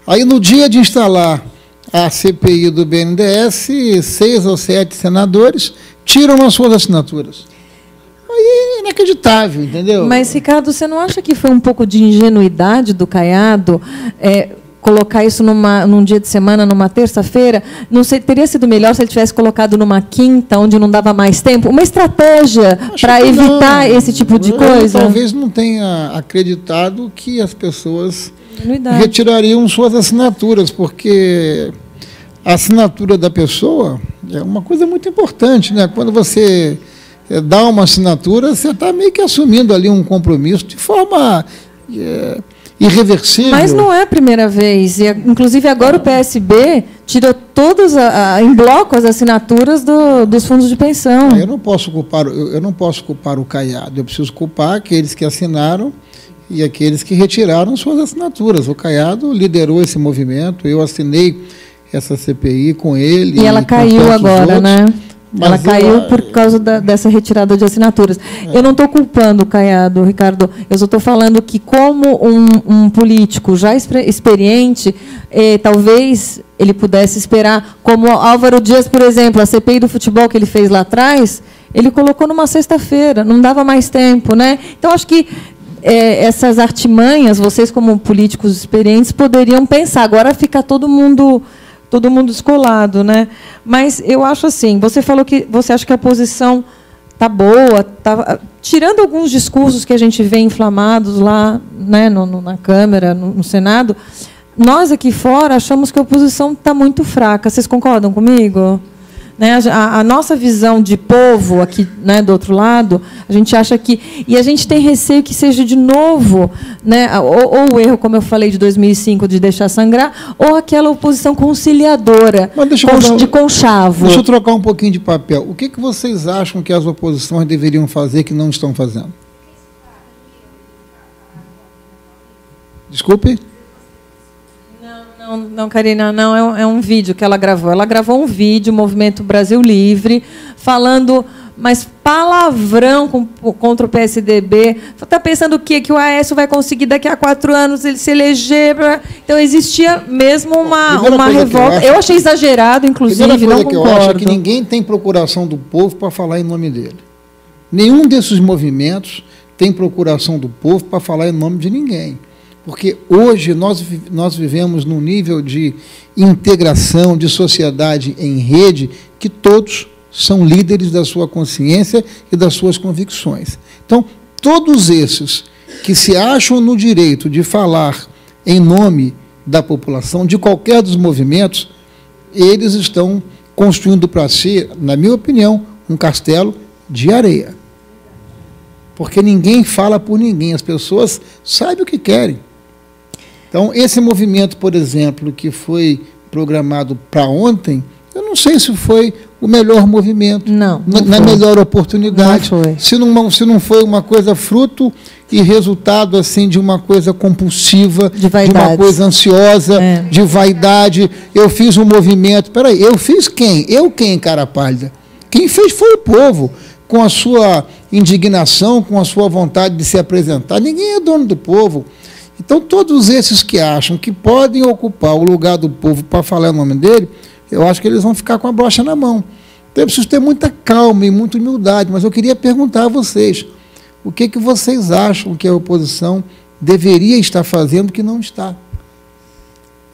Aí, no dia de instalar a CPI do BNDES, 6 ou 7 senadores tiram as suas assinaturas. Aí é inacreditável, entendeu? Mas, Ricardo, você não acha que foi um pouco de ingenuidade do Caiado colocar isso num dia de semana, numa terça-feira? Não sei, teria sido melhor se ele tivesse colocado numa quinta, onde não dava mais tempo? Uma estratégia para evitar esse tipo de coisa? Talvez não tenha acreditado que as pessoas retirariam suas assinaturas, porque a assinatura da pessoa é uma coisa muito importante, né? Quando você dá uma assinatura, você está meio que assumindo ali um compromisso de forma irreversível. Mas não é a primeira vez. Inclusive, agora o PSB tirou todas, em bloco, as assinaturas dos fundos de pensão. Eu não posso culpar o Caiado, eu preciso culpar aqueles que assinaram e aqueles que retiraram suas assinaturas. O Caiado liderou esse movimento, eu assinei essa CPI com ele. E ela caiu agora, né? Ela caiu por causa dessa retirada de assinaturas. Eu não estou culpando o Caiado, Ricardo. Eu só estou falando que, como um político já experiente, talvez ele pudesse esperar, como Álvaro Dias, por exemplo, a CPI do futebol que ele fez lá atrás, ele colocou numa sexta-feira, não dava mais tempo, né? Então, acho que essas artimanhas, vocês, como políticos experientes, poderiam pensar. Agora fica todo mundo descolado, né? Mas eu acho assim, você falou que você acha que a posição está boa, tirando alguns discursos que a gente vê inflamados lá, né, na Câmara, no Senado, nós aqui fora achamos que a oposição está muito fraca. Vocês concordam comigo? Né? A nossa visão de povo aqui, né, do outro lado, a gente acha que... E a gente tem receio que seja de novo, né, ou o erro, como eu falei, de 2005, de deixar sangrar, ou aquela oposição conciliadora, de conchavo. Deixa eu trocar um pouquinho de papel. O que vocês acham que as oposições deveriam fazer que não estão fazendo? Desculpe? Não, Karina, não, é um vídeo que ela gravou. Ela gravou um vídeo, Movimento Brasil Livre, falando, mas palavrão contra o PSDB. Está pensando o quê? Que o Aécio vai conseguir daqui a 4 anos ele se eleger? Então, existia mesmo uma revolta. Eu achei exagerado, inclusive, não concordo. A primeira coisa que eu acho é que ninguém tem procuração do povo para falar em nome dele. Nenhum desses movimentos tem procuração do povo para falar em nome de ninguém. Porque hoje nós vivemos num nível de integração, de sociedade em rede, que todos são líderes da sua consciência e das suas convicções. Então, todos esses que se acham no direito de falar em nome da população, de qualquer dos movimentos, eles estão construindo para si, na minha opinião, um castelo de areia. Porque ninguém fala por ninguém, as pessoas sabem o que querem. Então, esse movimento, por exemplo, que foi programado para ontem, eu não sei se foi o melhor movimento, não na melhor oportunidade, não se não foi uma coisa fruto e resultado assim de uma coisa compulsiva, de uma coisa ansiosa, de vaidade. Eu fiz um movimento, peraí, eu fiz quem? Eu quem, cara pálida? Quem fez foi o povo, com a sua indignação, com a sua vontade de se apresentar. Ninguém é dono do povo. Então, todos esses que acham que podem ocupar o lugar do povo para falar o nome dele, eu acho que eles vão ficar com a brocha na mão. Então, eu preciso ter muita calma e muita humildade, mas eu queria perguntar a vocês, o que vocês acham que a oposição deveria estar fazendo que não está?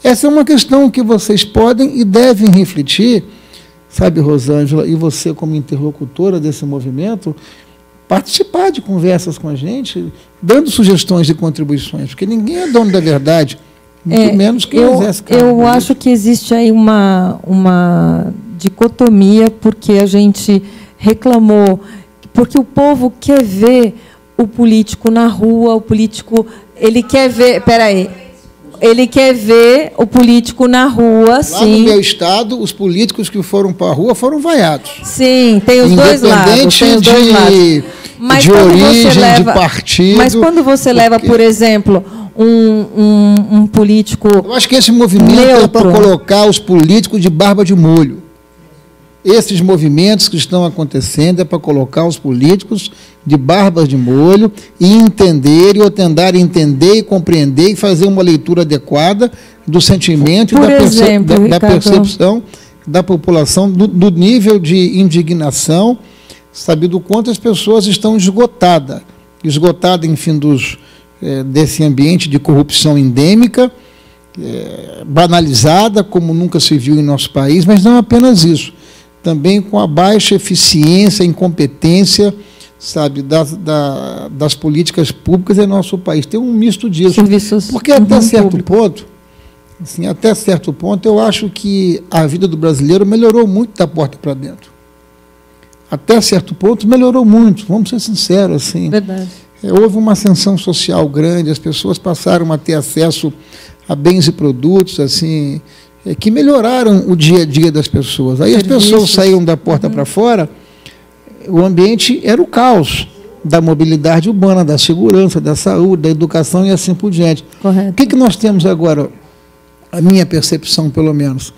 Essa é uma questão que vocês podem e devem refletir, sabe, Rosângela, e você como interlocutora desse movimento, participar de conversas com a gente, dando sugestões e contribuições, porque ninguém é dono da verdade, muito menos quem exerce cargo. Eu acho que existe aí uma dicotomia, porque a gente reclamou, porque o povo quer ver o político na rua, o político, ele quer ver, ele quer ver o político na rua, sim. Lá no meu estado, os políticos que foram para a rua foram vaiados. Sim, tem os dois lados. Mas de origem, de partido. Mas quando você leva, por exemplo, um político eu acho que esse movimento é para colocar os políticos de barba de molho. Esses movimentos que estão acontecendo é para colocar os políticos de barba de molho e entender, ou tentar entender e compreender e fazer uma leitura adequada do sentimento e da percepção da população, do nível de indignação, sabe, do quanto as pessoas estão esgotadas, enfim, desse ambiente de corrupção endêmica, banalizada, como nunca se viu em nosso país, mas não apenas isso, também com a baixa eficiência, incompetência, sabe, das políticas públicas em nosso país. Tem um misto disso. Serviços porque até certo ponto, assim, até certo ponto, eu acho que a vida do brasileiro melhorou muito da porta para dentro. Até certo ponto melhorou muito, vamos ser sinceros, assim. Verdade. Houve uma ascensão social grande, as pessoas passaram a ter acesso a bens e produtos, assim, que melhoraram o dia a dia das pessoas. Aí as pessoas saíam da porta para fora, o ambiente era o caos da mobilidade urbana, da segurança, da saúde, da educação e assim por diante. Correto. O que nós temos agora, a minha percepção pelo menos,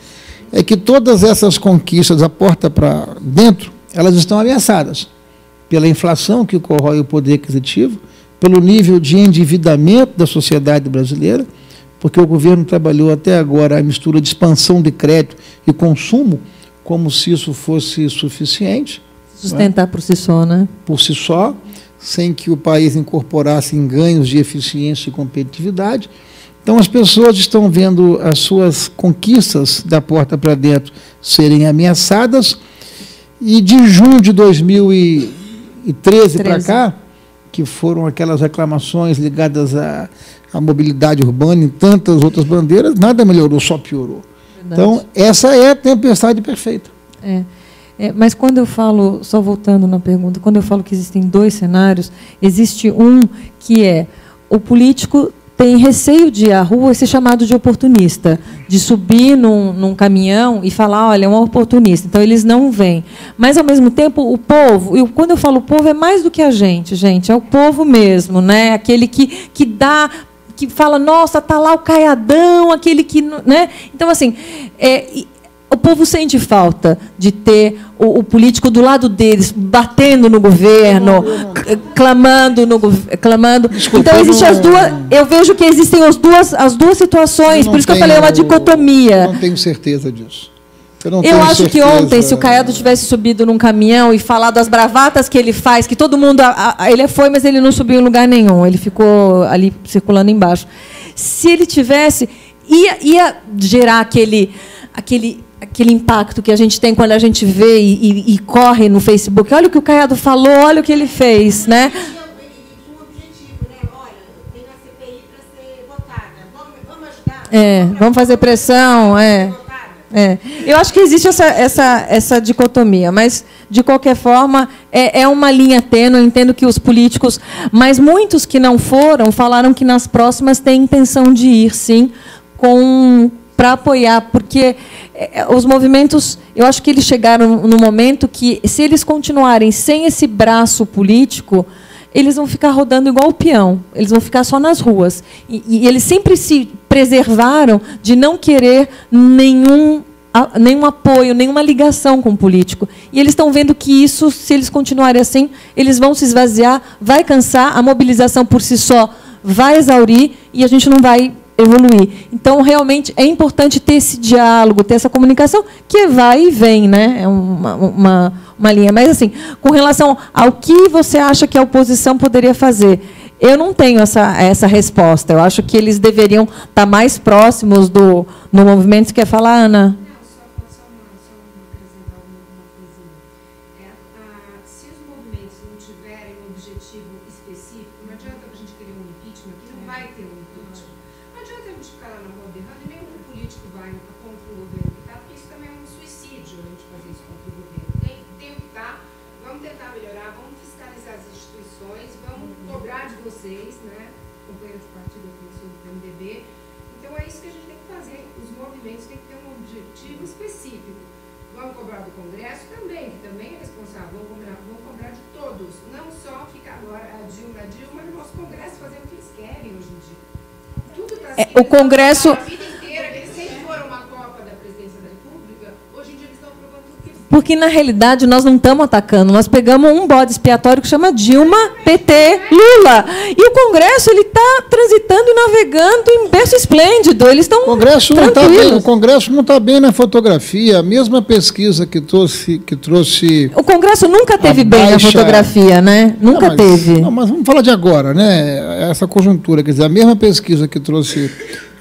é que todas essas conquistas da porta para dentro, elas estão ameaçadas pela inflação que corrói o poder aquisitivo, pelo nível de endividamento da sociedade brasileira, porque o governo trabalhou até agora a mistura de expansão de crédito e consumo, como se isso fosse suficiente. Sustentar por si só, né? Por si só, sem que o país incorporasse em ganhos de eficiência e competitividade. Então, as pessoas estão vendo as suas conquistas da porta para dentro serem ameaçadas, e de junho de 2013 para cá, que foram aquelas reclamações ligadas à mobilidade urbana e tantas outras bandeiras, nada melhorou, só piorou. Verdade. Então, essa é a tempestade perfeita. Mas quando eu falo, só voltando na pergunta, quando eu falo que existem dois cenários, existe um que é o político tem receio de ir à rua e ser chamado de oportunista, de subir num caminhão e falar, olha, é um oportunista. Então, eles não vêm. Mas, ao mesmo tempo, o povo, e quando eu falo povo, é mais do que a gente, é o povo mesmo, né? Aquele que dá, que fala, nossa, está lá o caiadão, aquele que... Né? Então, assim, o povo sente falta de ter o político do lado deles, batendo no governo, clamando. Desculpa, então, existem as duas. Eu vejo que existem as duas situações, por isso que eu falei, é uma dicotomia. Eu não tenho certeza disso. Eu acho que ontem, se o Caiado tivesse subido num caminhão e falado as bravatas que ele faz, que todo mundo... Ele foi, mas ele não subiu em lugar nenhum, ele ficou ali circulando embaixo. Se ele tivesse... Ia gerar aquele impacto que a gente tem quando a gente vê e corre no Facebook. Olha o que o Caiado falou, olha o que ele fez, né? O objetivo, né? Olha, tem a CPI para ser votada. Vamos ajudar? Vamos fazer pressão, Eu acho que existe essa dicotomia, mas, de qualquer forma, é uma linha tênue. Eu entendo que os políticos, mas muitos que não foram, falaram que nas próximas têm intenção de ir, sim, para apoiar, porque os movimentos, eu acho que eles chegaram no momento que, se eles continuarem sem esse braço político, eles vão ficar rodando igual o peão, eles vão ficar só nas ruas. E eles sempre se preservaram de não querer nenhum apoio, nenhuma ligação com o político. E eles estão vendo que isso, se eles continuarem assim, eles vão se esvaziar, vai cansar, a mobilização por si só vai exaurir e a gente não vai evoluir. Então, realmente, é importante ter esse diálogo, ter essa comunicação, que vai e vem, né? É uma linha. Mas, assim, com relação ao que você acha que a oposição poderia fazer, eu não tenho essa resposta. Eu acho que eles deveriam estar mais próximos no movimento. Você quer falar, Ana? O Congresso... Porque, na realidade, nós não estamos atacando. Nós pegamos um bode expiatório que chama Dilma, PT, Lula. E o Congresso está transitando e navegando em berço esplêndido. Eles estão tranquilos. O Congresso não está bem na fotografia. A mesma pesquisa que trouxe... O Congresso nunca teve bem na fotografia, né? Nunca teve. Não, mas vamos falar de agora, né? Essa conjuntura. Quer dizer, a mesma pesquisa que trouxe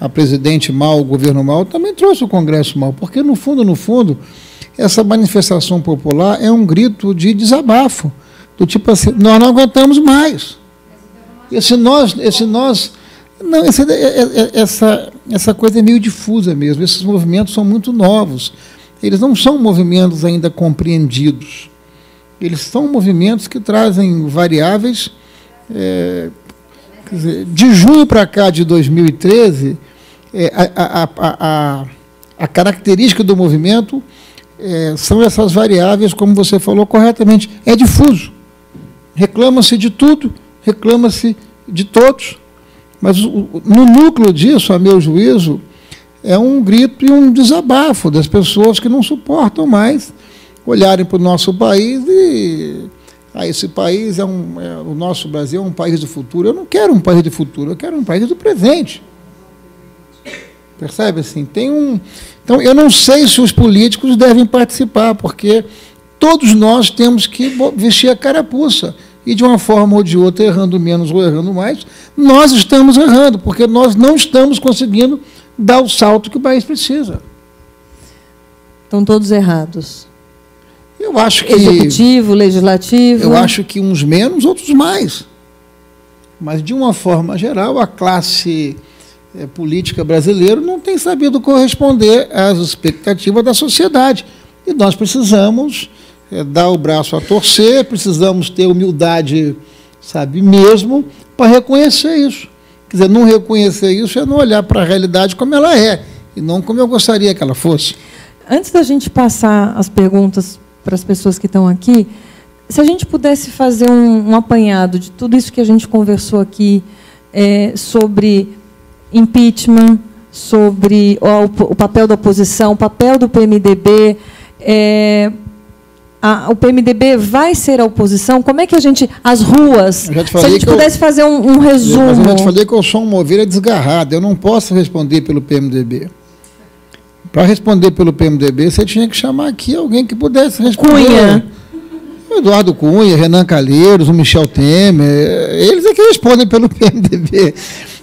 a presidente mal, o governo mal, também trouxe o Congresso mal. Porque, no fundo... Essa manifestação popular é um grito de desabafo, do tipo assim, nós não aguentamos mais. Essa coisa é meio difusa mesmo, esses movimentos são muito novos, eles não são movimentos ainda compreendidos, eles são movimentos que trazem variáveis, quer dizer, de junho para cá, de 2013, a característica do movimento são essas variáveis, como você falou corretamente, é difuso. Reclama-se de tudo, reclama-se de todos, mas no núcleo disso, a meu juízo, é um grito e um desabafo das pessoas que não suportam mais olharem para o nosso país e esse país o nosso Brasil é um país do futuro. Eu não quero um país do futuro, eu quero um país do presente. Percebe assim? Então, eu não sei se os políticos devem participar, porque todos nós temos que vestir a carapuça. E, de uma forma ou de outra, errando menos ou errando mais, nós estamos errando, porque nós não estamos conseguindo dar o salto que o país precisa. Estão todos errados. Eu acho que... Executivo, legislativo... Eu acho que uns menos, outros mais. Mas, de uma forma geral, a classe política brasileira não tem sabido corresponder às expectativas da sociedade. E nós precisamos dar o braço a torcer, precisamos ter humildade, sabe, mesmo, para reconhecer isso. Quer dizer, não reconhecer isso é não olhar para a realidade como ela é, e não como eu gostaria que ela fosse. Antes da gente passar as perguntas para as pessoas que estão aqui, se a gente pudesse fazer um apanhado de tudo isso que a gente conversou aqui, sobre impeachment, sobre o papel da oposição, o papel do PMDB, o PMDB vai ser a oposição? Como é que a gente... As ruas... Se a gente pudesse fazer um resumo... Mas eu já te falei que eu sou uma ovelha desgarrada. Eu não posso responder pelo PMDB. Para responder pelo PMDB, você tinha que chamar aqui alguém que pudesse responder. Cunha. O Eduardo Cunha, Renan Calheiros, o Michel Temer. Eles é que respondem pelo PMDB.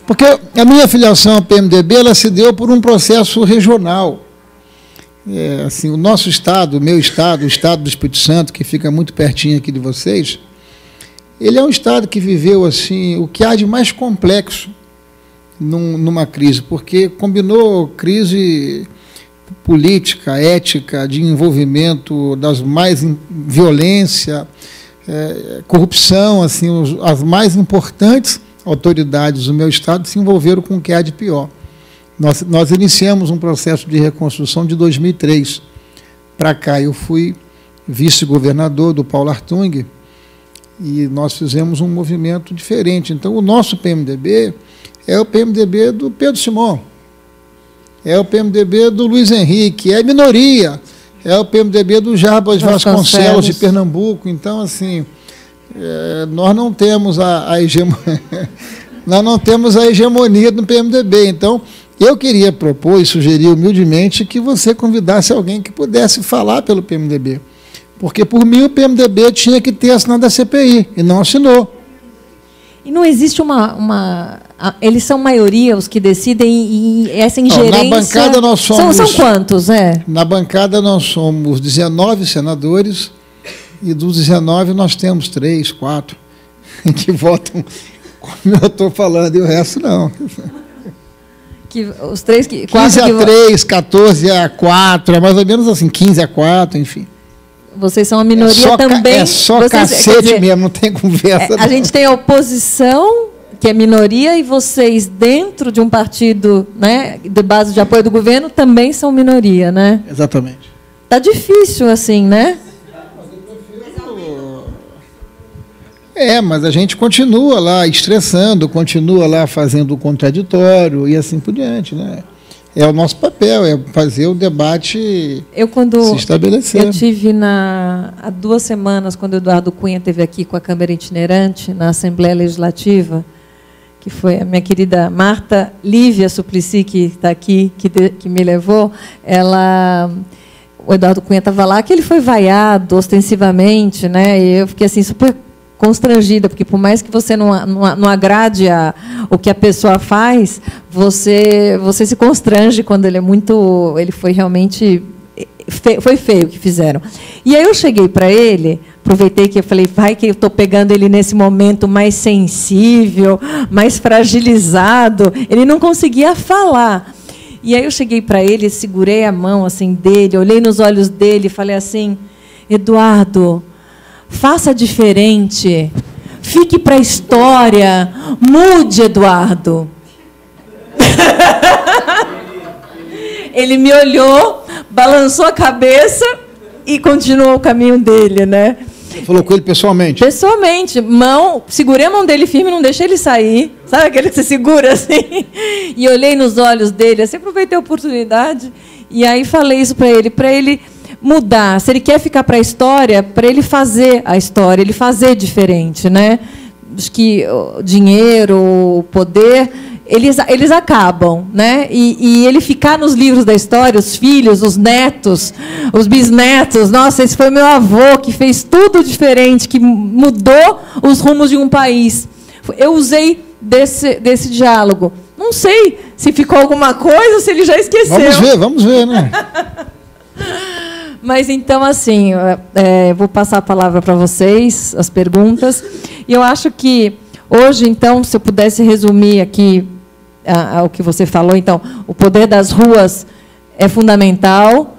Porque a minha filiação ao PMDB ela se deu por um processo regional. Assim, o nosso estado, o meu estado, o estado do Espírito Santo, que fica muito pertinho aqui de vocês, ele é um estado que viveu assim, o que há de mais complexo numa crise, porque combinou crise política, ética, de envolvimento das mais violência, corrupção, assim, as mais importantes autoridades do meu estado se envolveram com o que há de pior. Nós iniciamos um processo de reconstrução de 2003 para cá. Eu fui vice-governador do Paulo Hartung e nós fizemos um movimento diferente. Então, o nosso PMDB é o PMDB do Pedro Simão, é o PMDB do Luiz Henrique, é minoria, é o PMDB do Jarbas Vasconcelos de Pernambuco. Então, assim, nós não temos a hegemonia, nós não temos a hegemonia do PMDB. Então, eu queria propor e sugerir humildemente que você convidasse alguém que pudesse falar pelo PMDB. Porque, por mim, o PMDB tinha que ter assinado a CPI, e não assinou. E não existe eles são maioria, os que decidem, e essa ingerência... Na bancada nós somos... São quantos, Na bancada nós somos 19 senadores, e dos 19 nós temos 3, 4, que votam como eu estou falando, e o resto não. Os 3 que... 15 a 3, 14 a 4, é mais ou menos assim, 15 a 4, enfim. Vocês são a minoria também. É só cacete mesmo, não tem conversa. A gente tem a oposição, que é minoria, e vocês, dentro de um partido, né, de base de apoio do governo, também são minoria, né? Exatamente. Está difícil assim, né? Mas a gente continua lá estressando, continua lá fazendo o contraditório e assim por diante, né? É o nosso papel, é fazer o debate se estabelecer. Eu tive há 2 semanas, quando o Eduardo Cunha esteve aqui com a Câmara Itinerante, na Assembleia Legislativa, que foi a minha querida Marta Lívia Suplicy, que está aqui, que me levou, o Eduardo Cunha estava lá, que ele foi vaiado ostensivamente, né? E eu fiquei assim, super constrangida, porque por mais que você não agrade o que a pessoa faz, você se constrange quando ele foi realmente foi feio o que fizeram. E aí eu cheguei para ele, aproveitei que eu falei, vai que eu estou pegando ele nesse momento mais sensível, mais fragilizado, ele não conseguia falar. E aí eu cheguei para ele, segurei a mão assim dele, olhei nos olhos dele e falei assim, Eduardo, faça diferente, fique para a história, mude, Eduardo. Ele me olhou, balançou a cabeça e continuou o caminho dele, né? Você falou com ele pessoalmente? Pessoalmente, segurei a mão dele firme, não deixei ele sair, sabe aquele que você segura assim? E olhei nos olhos dele, assim, aproveitei a oportunidade e aí falei isso para ele mudar, se ele quer ficar para a história, para ele fazer a história, ele fazer diferente, né? Acho que o dinheiro, o poder, eles acabam, né? E ele ficar nos livros da história, os filhos, os netos, os bisnetos, nossa, esse foi meu avô que fez tudo diferente, que mudou os rumos de um país. Eu usei desse diálogo. Não sei se ficou alguma coisa ou se ele já esqueceu. Vamos ver, né? Mas, então, assim, vou passar a palavra para vocês, as perguntas. E eu acho que Hoje, então, se eu pudesse resumir aqui o que você falou, então, o poder das ruas é fundamental.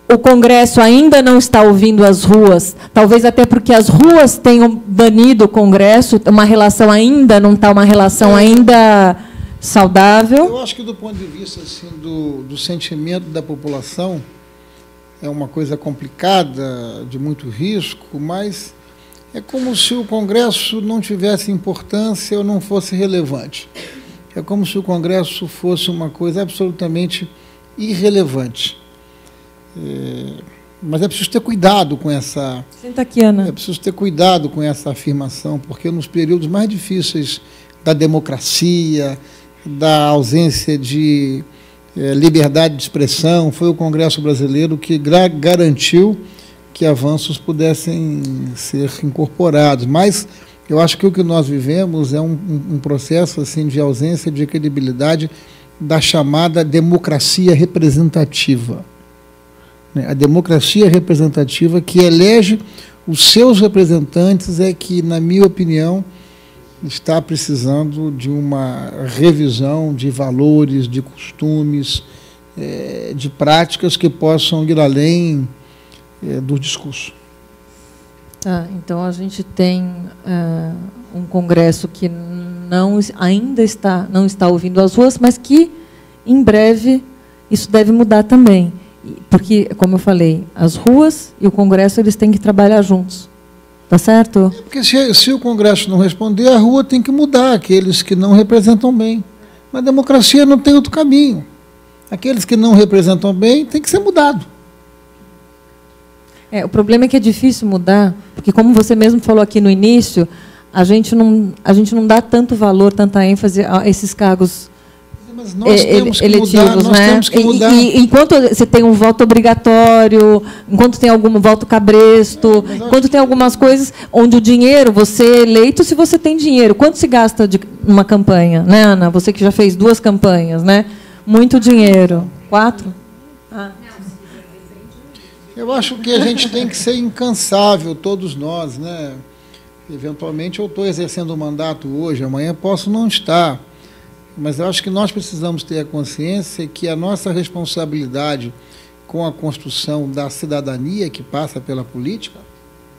O Congresso ainda não está ouvindo as ruas, talvez até porque as ruas tenham banido o Congresso, uma relação ainda não está uma relação ainda saudável. Eu acho que, do ponto de vista assim, do sentimento da população, é uma coisa complicada, de muito risco, mas é como se o Congresso não tivesse importância ou não fosse relevante. É como se o Congresso fosse uma coisa absolutamente irrelevante. Mas é preciso ter cuidado com essa... Senta aqui, Ana. É preciso ter cuidado com essa afirmação, porque nos períodos mais difíceis da democracia, da ausência de liberdade de expressão, foi o Congresso brasileiro que garantiu que avanços pudessem ser incorporados. Mas eu acho que o que nós vivemos é um processo assim, de ausência de credibilidade da chamada democracia representativa. A democracia representativa que elege os seus representantes é que, na minha opinião, está precisando de uma revisão de valores, de costumes, de práticas que possam ir além do discurso. Tá, então a gente tem um Congresso que ainda não está ouvindo as ruas, mas que, em breve, isso deve mudar também. Porque, como eu falei, as ruas e o Congresso eles têm que trabalhar juntos. Tá certo? Porque se o Congresso não responder, a rua tem que mudar, aqueles que não representam bem. Mas a democracia não tem outro caminho. Aqueles que não representam bem têm que ser mudados. O problema é que é difícil mudar, porque, como você mesmo falou aqui no início, a gente não dá tanto valor, tanta ênfase a esses cargos mas nós temos que eletivos, mudar, temos que mudar. E enquanto você tem um voto obrigatório, enquanto tem algum voto cabresto, enquanto tem algumas coisas onde o dinheiro, você é eleito se você tem dinheiro. Quanto se gasta numa campanha, né, Ana? Você que já fez 2 campanhas, né? Muito dinheiro. 4? Eu acho que a gente tem que ser incansável, todos nós, né? Eventualmente eu estou exercendo o mandato hoje, amanhã posso não estar. Mas eu acho que nós precisamos ter a consciência que a nossa responsabilidade com a construção da cidadania que passa pela política,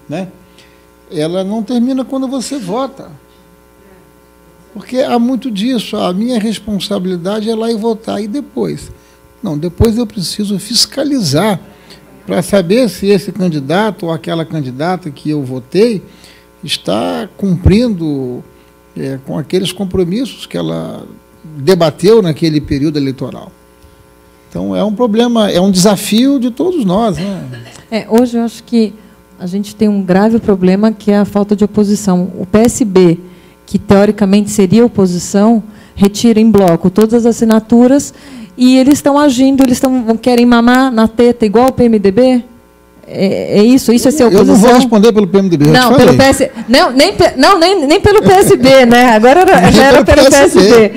né, ela não termina quando você vota. Porque há muito disso, a minha responsabilidade é lá e votar. E depois? Não, depois eu preciso fiscalizar para saber se esse candidato ou aquela candidata que eu votei está cumprindo com aqueles compromissos que ela debateu naquele período eleitoral. Então, é um problema, é um desafio de todos nós, né? Hoje, eu acho que a gente tem um grave problema, que é a falta de oposição. O PSB, que teoricamente seria oposição, retira em bloco todas as assinaturas e eles estão agindo, querem mamar na teta, igual o PMDB? Isso é ser oposição? Eu não vou responder pelo PMDB. Não, pelo PSB. Nem pelo PSB, né? Agora já era pelo PSB.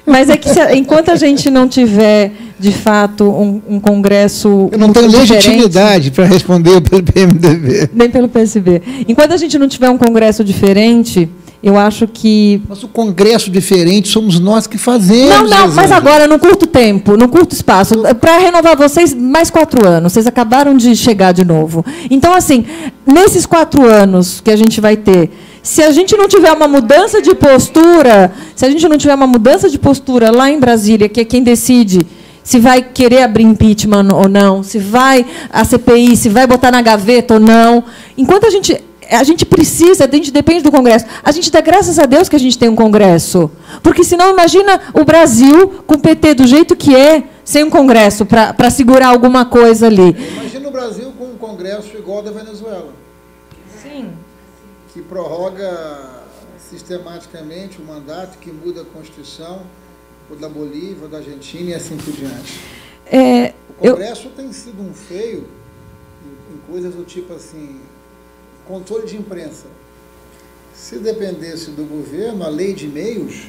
Mas é que enquanto a gente não tiver, de fato, um Congresso... Eu não tenho legitimidade para responder pelo PMDB. Nem pelo PSB. Enquanto a gente não tiver um Congresso diferente, eu acho que... Mas o Congresso diferente somos nós que fazemos. Não, mas agora, num curto tempo, num curto espaço, para renovar vocês, mais 4 anos. Vocês acabaram de chegar de novo. Então, assim, nesses 4 anos que a gente vai ter, se a gente não tiver uma mudança de postura, lá em Brasília, que é quem decide se vai querer abrir impeachment ou não, se vai a CPI, se vai botar na gaveta ou não, enquanto a gente precisa, a gente depende do Congresso. A gente dá graças a Deus que a gente tem um Congresso. Porque, senão, imagina o Brasil com o PT do jeito que é, sem um Congresso para segurar alguma coisa ali. Imagina o Brasil com um Congresso igual ao da Venezuela. Sim. Que prorroga sistematicamente o mandato, que muda a Constituição, o da Bolívia, o da Argentina e assim por diante. O Congresso tem sido um feio em coisas do tipo assim... Controle de imprensa. Se dependesse do governo, a lei de meios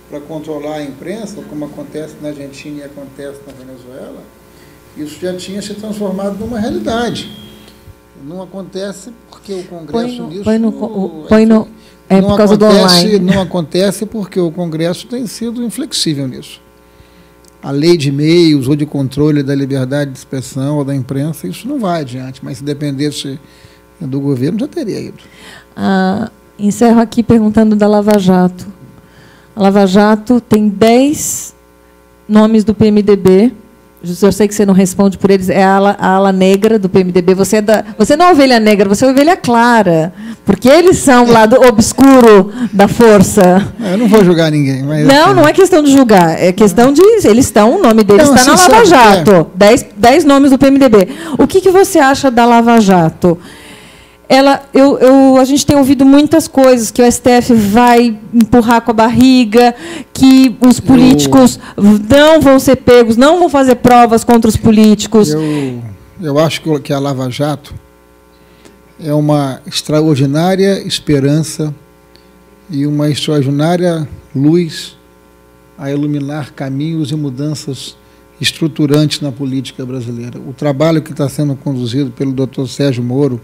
para controlar a imprensa, como acontece na Argentina e acontece na Venezuela, isso já tinha se transformado numa realidade. Não acontece porque o Congresso por causa do online. Não acontece porque o Congresso tem sido inflexível nisso. A lei de meios ou de controle da liberdade de expressão ou da imprensa, isso não vai adiante, mas se dependesse do governo, já teria ido. Encerro aqui perguntando da Lava Jato. A Lava Jato tem 10 nomes do PMDB. Eu sei que você não responde por eles, é a ala negra do PMDB. Você não é ovelha negra, você é ovelha clara. Porque eles são o lado obscuro da força. Eu não vou julgar ninguém. Mas não é questão de julgar, é questão de... Eles estão, o nome deles está na Lava Jato. 10 nomes do PMDB. O que você acha da Lava Jato? A gente tem ouvido muitas coisas, que o STF vai empurrar com a barriga, que os políticos não vão ser pegos, não vão fazer provas contra os políticos. Eu acho que a Lava Jato é uma extraordinária esperança e uma extraordinária luz a iluminar caminhos e mudanças estruturantes na política brasileira. O trabalho que está sendo conduzido pelo Dr. Sérgio Moro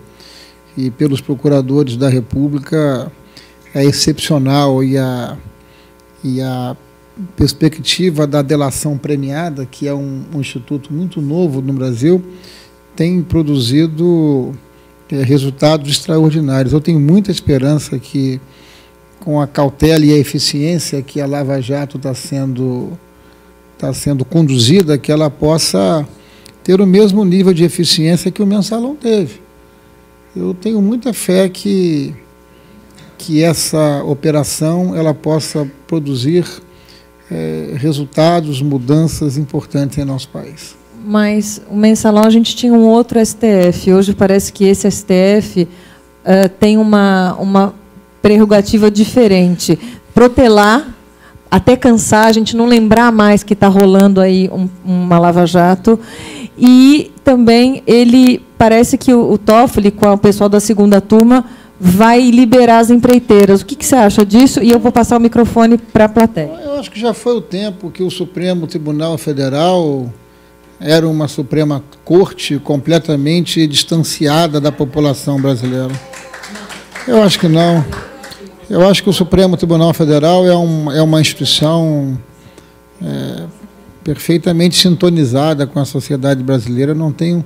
e pelos procuradores da República é excepcional, e a perspectiva da delação premiada, que é um instituto muito novo no Brasil, tem produzido resultados extraordinários. Eu tenho muita esperança que, com a cautela e a eficiência que a Lava Jato está sendo conduzida, que ela possa ter o mesmo nível de eficiência que o Mensalão teve. Eu tenho muita fé que essa operação ela possa produzir resultados, mudanças importantes em nosso país. Mas o Mensalão, a gente tinha um outro STF. Hoje parece que esse STF tem uma prerrogativa diferente. Protelar, até cansar, a gente não lembrar mais que está rolando aí uma Lava Jato. E também parece que o Toffoli, com o pessoal da segunda turma, vai liberar as empreiteiras. O que você acha disso? E eu vou passar o microfone para a plateia. Eu acho que já foi o tempo que o Supremo Tribunal Federal era uma Suprema Corte completamente distanciada da população brasileira. Eu acho que não. Eu acho que o Supremo Tribunal Federal é uma instituição perfeitamente sintonizada com a sociedade brasileira. Não tenho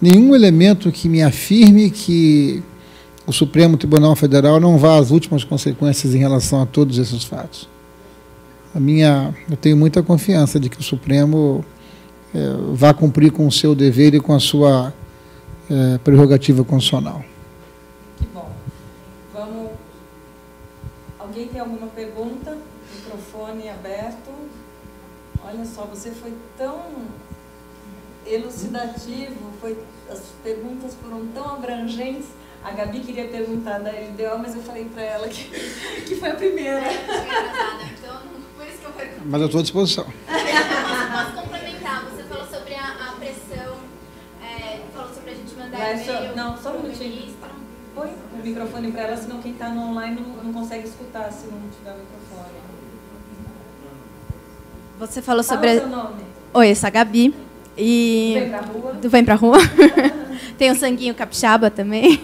nenhum elemento que me afirme que o Supremo Tribunal Federal não vá às últimas consequências em relação a todos esses fatos. Eu tenho muita confiança de que o Supremo vá cumprir com o seu dever e com a sua prerrogativa constitucional. Que bom. Alguém tem alguma pergunta? Microfone aberto. Olha só, você foi tão elucidativo, as perguntas foram tão abrangentes. A Gabi queria perguntar da LDO, mas eu falei para ela que foi a primeira. Então, por isso que eu pergunto. Mas eu estou à disposição. Posso complementar? Você falou sobre a pressão, falou sobre a gente mandar e-mail. Não, só um minutinho. Põe o microfone para ela, senão quem está no online não consegue escutar se não tiver o microfone. Você falou sobre... Fala o seu nome. Oi, eu sou a Gabi. E... Vem pra rua. Vem pra rua. Tem um sanguinho capixaba também.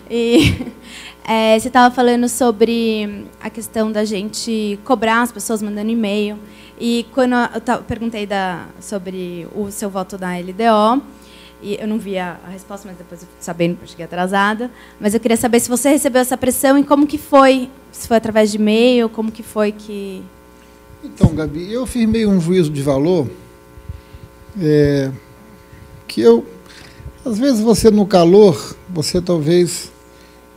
E você estava falando sobre a questão da gente cobrar as pessoas mandando e-mail. E quando eu perguntei sobre o seu voto da LDO, e eu não vi a resposta, mas depois eu fiquei sabendo que eu cheguei atrasada. Mas eu queria saber se você recebeu essa pressão e como que foi, se foi através de e-mail, como que foi que... Então, Gabi, eu firmei um juízo de valor que às vezes você no calor, você talvez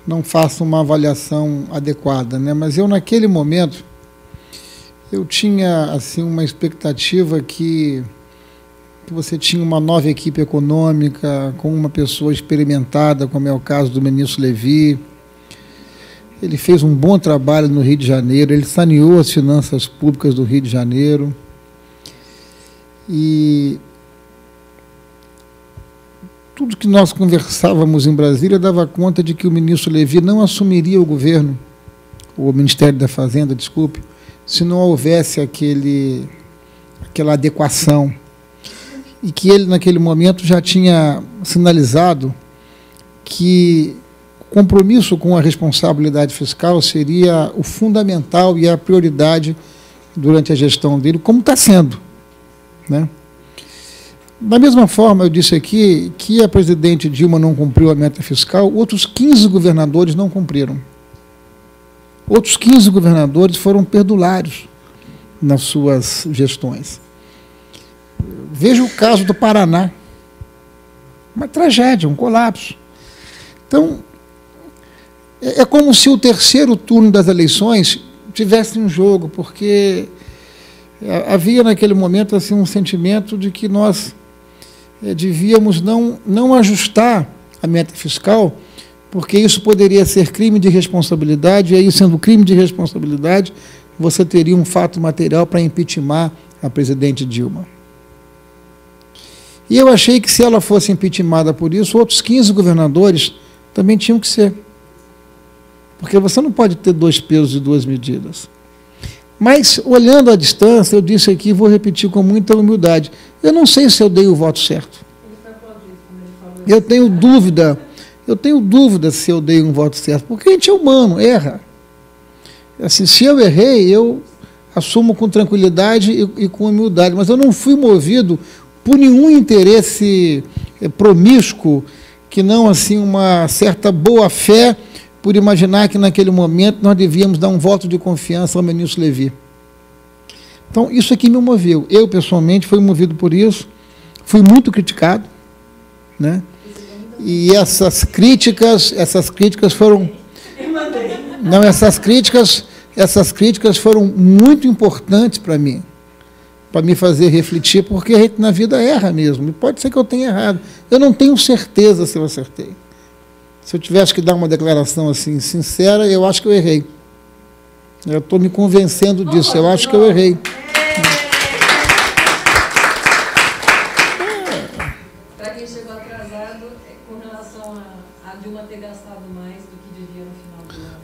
não faça uma avaliação adequada, né? Mas eu naquele momento, eu tinha assim uma expectativa que você tinha uma nova equipe econômica, com uma pessoa experimentada, como é o caso do ministro Levi. Ele fez um bom trabalho no Rio de Janeiro, ele saneou as finanças públicas do Rio de Janeiro. E tudo que nós conversávamos em Brasília dava conta de que o ministro Levi não assumiria o governo, o Ministério da Fazenda, desculpe, se não houvesse aquela adequação. E que ele, naquele momento, já tinha sinalizado que compromisso com a responsabilidade fiscal seria o fundamental e a prioridade durante a gestão dele, como está sendo, né? Da mesma forma, eu disse aqui que a presidente Dilma não cumpriu a meta fiscal, outros 15 governadores não cumpriram. Outros 15 governadores foram perdulários nas suas gestões. Veja o caso do Paraná. Uma tragédia, um colapso. Então, é como se o terceiro turno das eleições tivesse em jogo, porque havia naquele momento assim, um sentimento de que nós devíamos não ajustar a meta fiscal, porque isso poderia ser crime de responsabilidade, e aí, sendo crime de responsabilidade, você teria um fato material para impeachmentar a presidente Dilma. E eu achei que, se ela fosse impeachmentada por isso, outros 15 governadores também tinham que ser. Porque você não pode ter 2 pesos e 2 medidas. Mas, olhando à distância, eu disse aqui, vou repetir com muita humildade, eu não sei se eu dei o voto certo. Eu tenho dúvida se eu dei um voto certo, porque a gente é humano, erra. Assim, se eu errei, eu assumo com tranquilidade e com humildade, mas eu não fui movido por nenhum interesse promíscuo, que não assim uma certa boa-fé, por imaginar que naquele momento nós devíamos dar um voto de confiança ao ministro Levi. Então, isso aqui me moveu. Eu, pessoalmente, fui movido por isso, fui muito criticado, né? E essas críticas foram... Não, essas críticas foram muito importantes para mim me fazer refletir, porque a gente na vida erra mesmo, e pode ser que eu tenha errado. Eu não tenho certeza se eu acertei. Se eu tivesse que dar uma declaração assim sincera, eu acho que eu errei. Eu estou me convencendo disso, eu acho que eu errei. Para quem chegou atrasado, com relação a Dilma ter gastado mais do que devia no final do ano.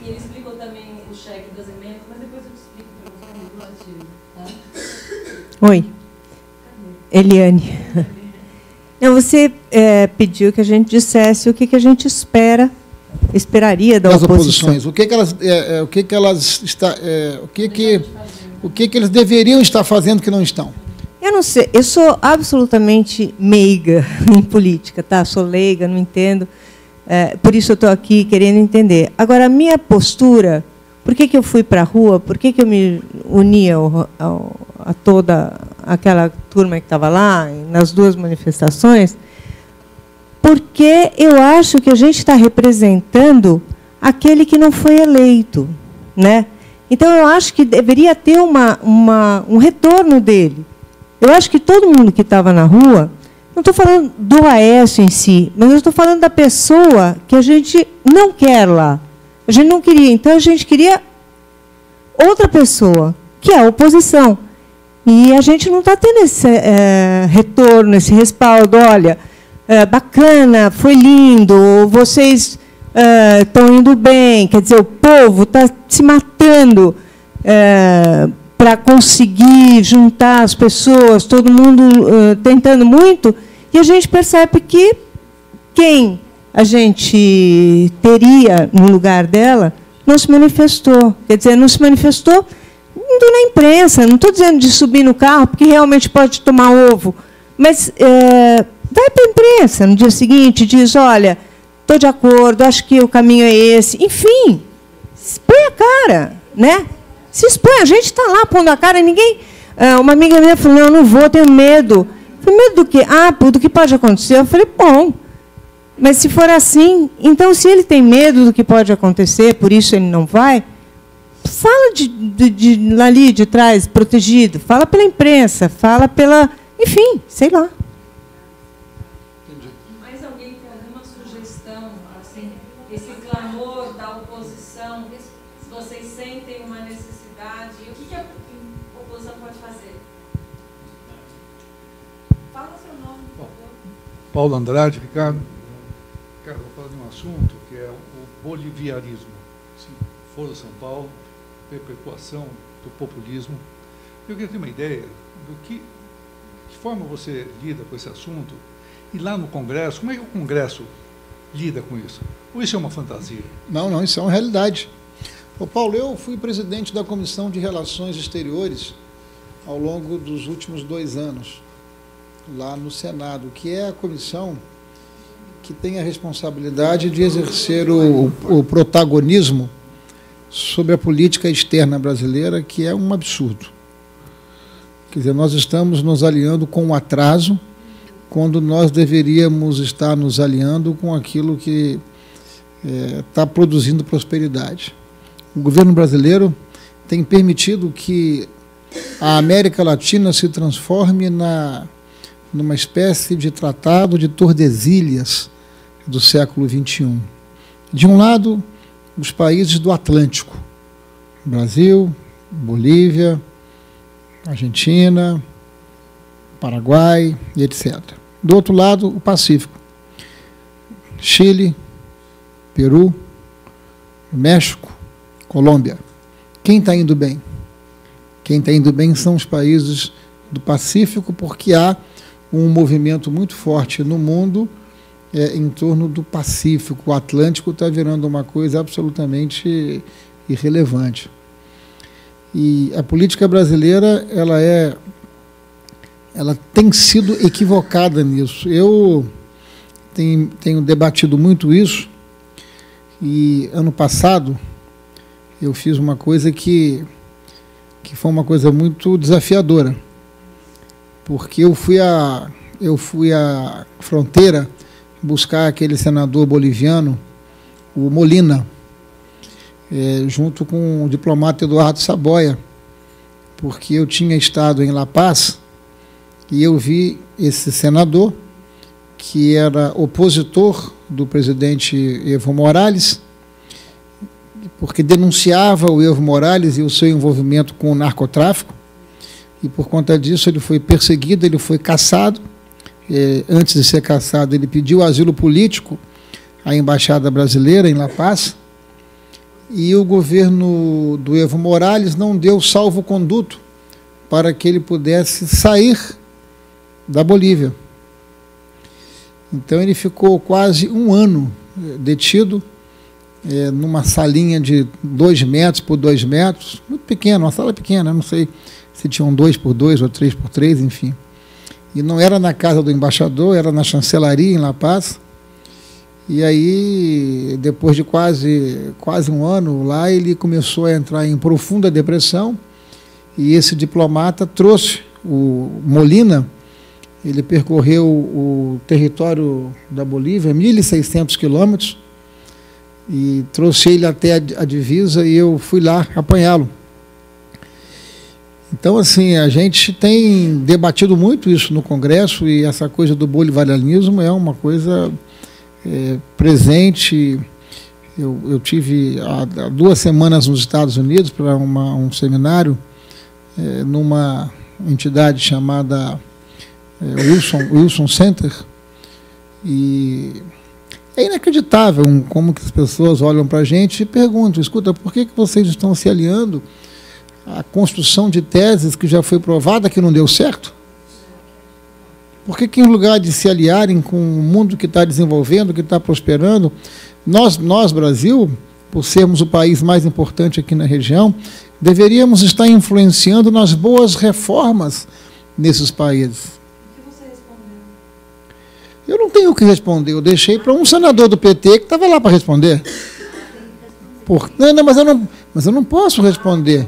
E ele explicou também o cheque das emendas, mas depois eu te explico para você o motivo, tá? Oi. Eliane. Não, você pediu que a gente dissesse o que a gente esperaria da oposição. Oposições. O que eles deveriam estar fazendo que não estão? Eu não sei, eu sou absolutamente meiga em política, tá? Sou leiga, não entendo, por isso eu estou aqui querendo entender. Agora, a minha postura, por que eu fui para a rua, por que eu me uni a toda aquela turma que estava lá, nas 2 manifestações, porque eu acho que a gente está representando aquele que não foi eleito, né? Então, eu acho que deveria ter um retorno dele. Eu acho que todo mundo que estava na rua, não estou falando do Aécio em si, mas eu estou falando da pessoa que a gente não quer lá. A gente não queria, então a gente queria outra pessoa, que é a oposição. E a gente não está tendo esse retorno, esse respaldo. Olha, bacana, foi lindo, vocês estão indo bem. Quer dizer, o povo está se matando para conseguir juntar as pessoas, todo mundo tentando muito, e a gente percebe que quem a gente teria no lugar dela não se manifestou. Quer dizer, não se manifestou indo na imprensa. Não estou dizendo de subir no carro, porque realmente pode tomar ovo, mas vai para a imprensa no dia seguinte, diz, olha, estou de acordo, acho que o caminho é esse. Enfim, põe a cara, né? Se expõe, a gente está lá pondo a cara, e ninguém... uma amiga minha falou, não, eu não vou, tenho medo. Eu falei, medo do quê? Do que pode acontecer. Eu falei, bom, mas se for assim, então, se ele tem medo do que pode acontecer, por isso ele não vai, fala ali de trás, protegido, fala pela imprensa, fala pela... Enfim, sei lá. Mais alguém tem alguma sugestão, assim, esse clamor da oposição, se vocês sentem uma necessidade, o que a oposição pode fazer? Fala seu nome, por favor. Paulo Andrade, Ricardo. Ricardo, vou falar de um assunto que é o bolivianismo. Fora São Paulo, perpetuação do populismo. Eu queria ter uma ideia do que forma você lida com esse assunto, e lá no Congresso, como é que o Congresso lida com isso? Ou isso é uma fantasia? Não, não, isso é uma realidade. Ô Paulo, eu fui presidente da Comissão de Relações Exteriores ao longo dos últimos 2 anos, lá no Senado, que é a comissão que tem a responsabilidade de exercer o protagonismo sobre a política externa brasileira, que é um absurdo. Quer dizer, nós estamos nos alinhando com um atraso, quando nós deveríamos estar nos alinhando com aquilo que está produzindo prosperidade. O governo brasileiro tem permitido que a América Latina se transforme numa espécie de tratado de Tordesilhas do século XXI. De um lado, os países do Atlântico, Brasil, Bolívia, Argentina, Paraguai e etc. Do outro lado, o Pacífico, Chile, Peru, México, Colômbia. Quem está indo bem? Quem está indo bem são os países do Pacífico, porque há um movimento muito forte no mundo em torno do Pacífico. O Atlântico está virando uma coisa absolutamente irrelevante. E a política brasileira, ela tem sido equivocada nisso. Eu tenho debatido muito isso, e ano passado eu fiz uma coisa que foi uma coisa muito desafiadora, porque eu fui à fronteira buscar aquele senador boliviano, o Molina, junto com o diplomata Eduardo Saboia, porque eu tinha estado em La Paz e eu vi esse senador, que era opositor do presidente Evo Morales, porque denunciava o Evo Morales e o seu envolvimento com o narcotráfico, e por conta disso ele foi perseguido, ele foi cassado. Antes de ser cassado, ele pediu asilo político à Embaixada Brasileira em La Paz, e o governo do Evo Morales não deu salvo-conduto para que ele pudesse sair da Bolívia. Então ele ficou quase 1 ano detido, numa salinha de 2 metros por 2 metros, muito pequena, uma sala pequena, não sei se tinham 2 por 2 ou 3 por 3, enfim. E não era na casa do embaixador, era na chancelaria em La Paz. E aí, depois de quase 1 ano lá, ele começou a entrar em profunda depressão, e esse diplomata trouxe o Molina. Ele percorreu o território da Bolívia, 1.600 quilômetros, e trouxe ele até a divisa, e eu fui lá apanhá-lo. Então, assim, a gente tem debatido muito isso no Congresso, e essa coisa do bolivarianismo é uma coisa presente. Eu tive há 2 semanas nos Estados Unidos para um seminário numa entidade chamada Wilson Center, e é inacreditável como que as pessoas olham para a gente e perguntam: escuta, por que vocês estão se aliando à construção de teses que já foi provada que não deu certo? Por que em lugar de se aliarem com o mundo que está desenvolvendo, que está prosperando, nós, Brasil, por sermos o país mais importante aqui na região, deveríamos estar influenciando nas boas reformas nesses países? Eu não tenho o que responder, eu deixei para um senador do PT que estava lá para responder. Mas eu não posso responder.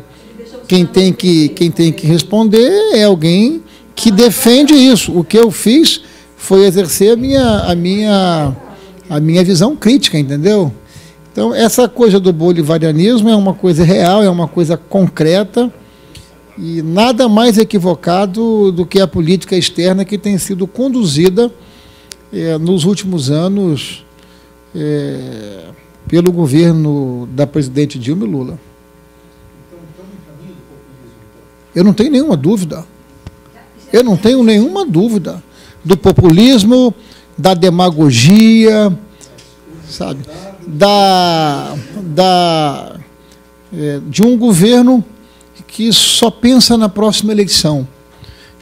Quem tem que responder é alguém que defende isso. O que eu fiz foi exercer a minha visão crítica, entendeu? Então, essa coisa do bolivarianismo é uma coisa real, é uma coisa concreta, e nada mais equivocado do que a política externa que tem sido conduzida nos últimos anos pelo governo da presidente Dilma e Lula. Eu não tenho nenhuma dúvida. Eu não tenho nenhuma dúvida do populismo, da demagogia, sabe, de um governo que só pensa na próxima eleição,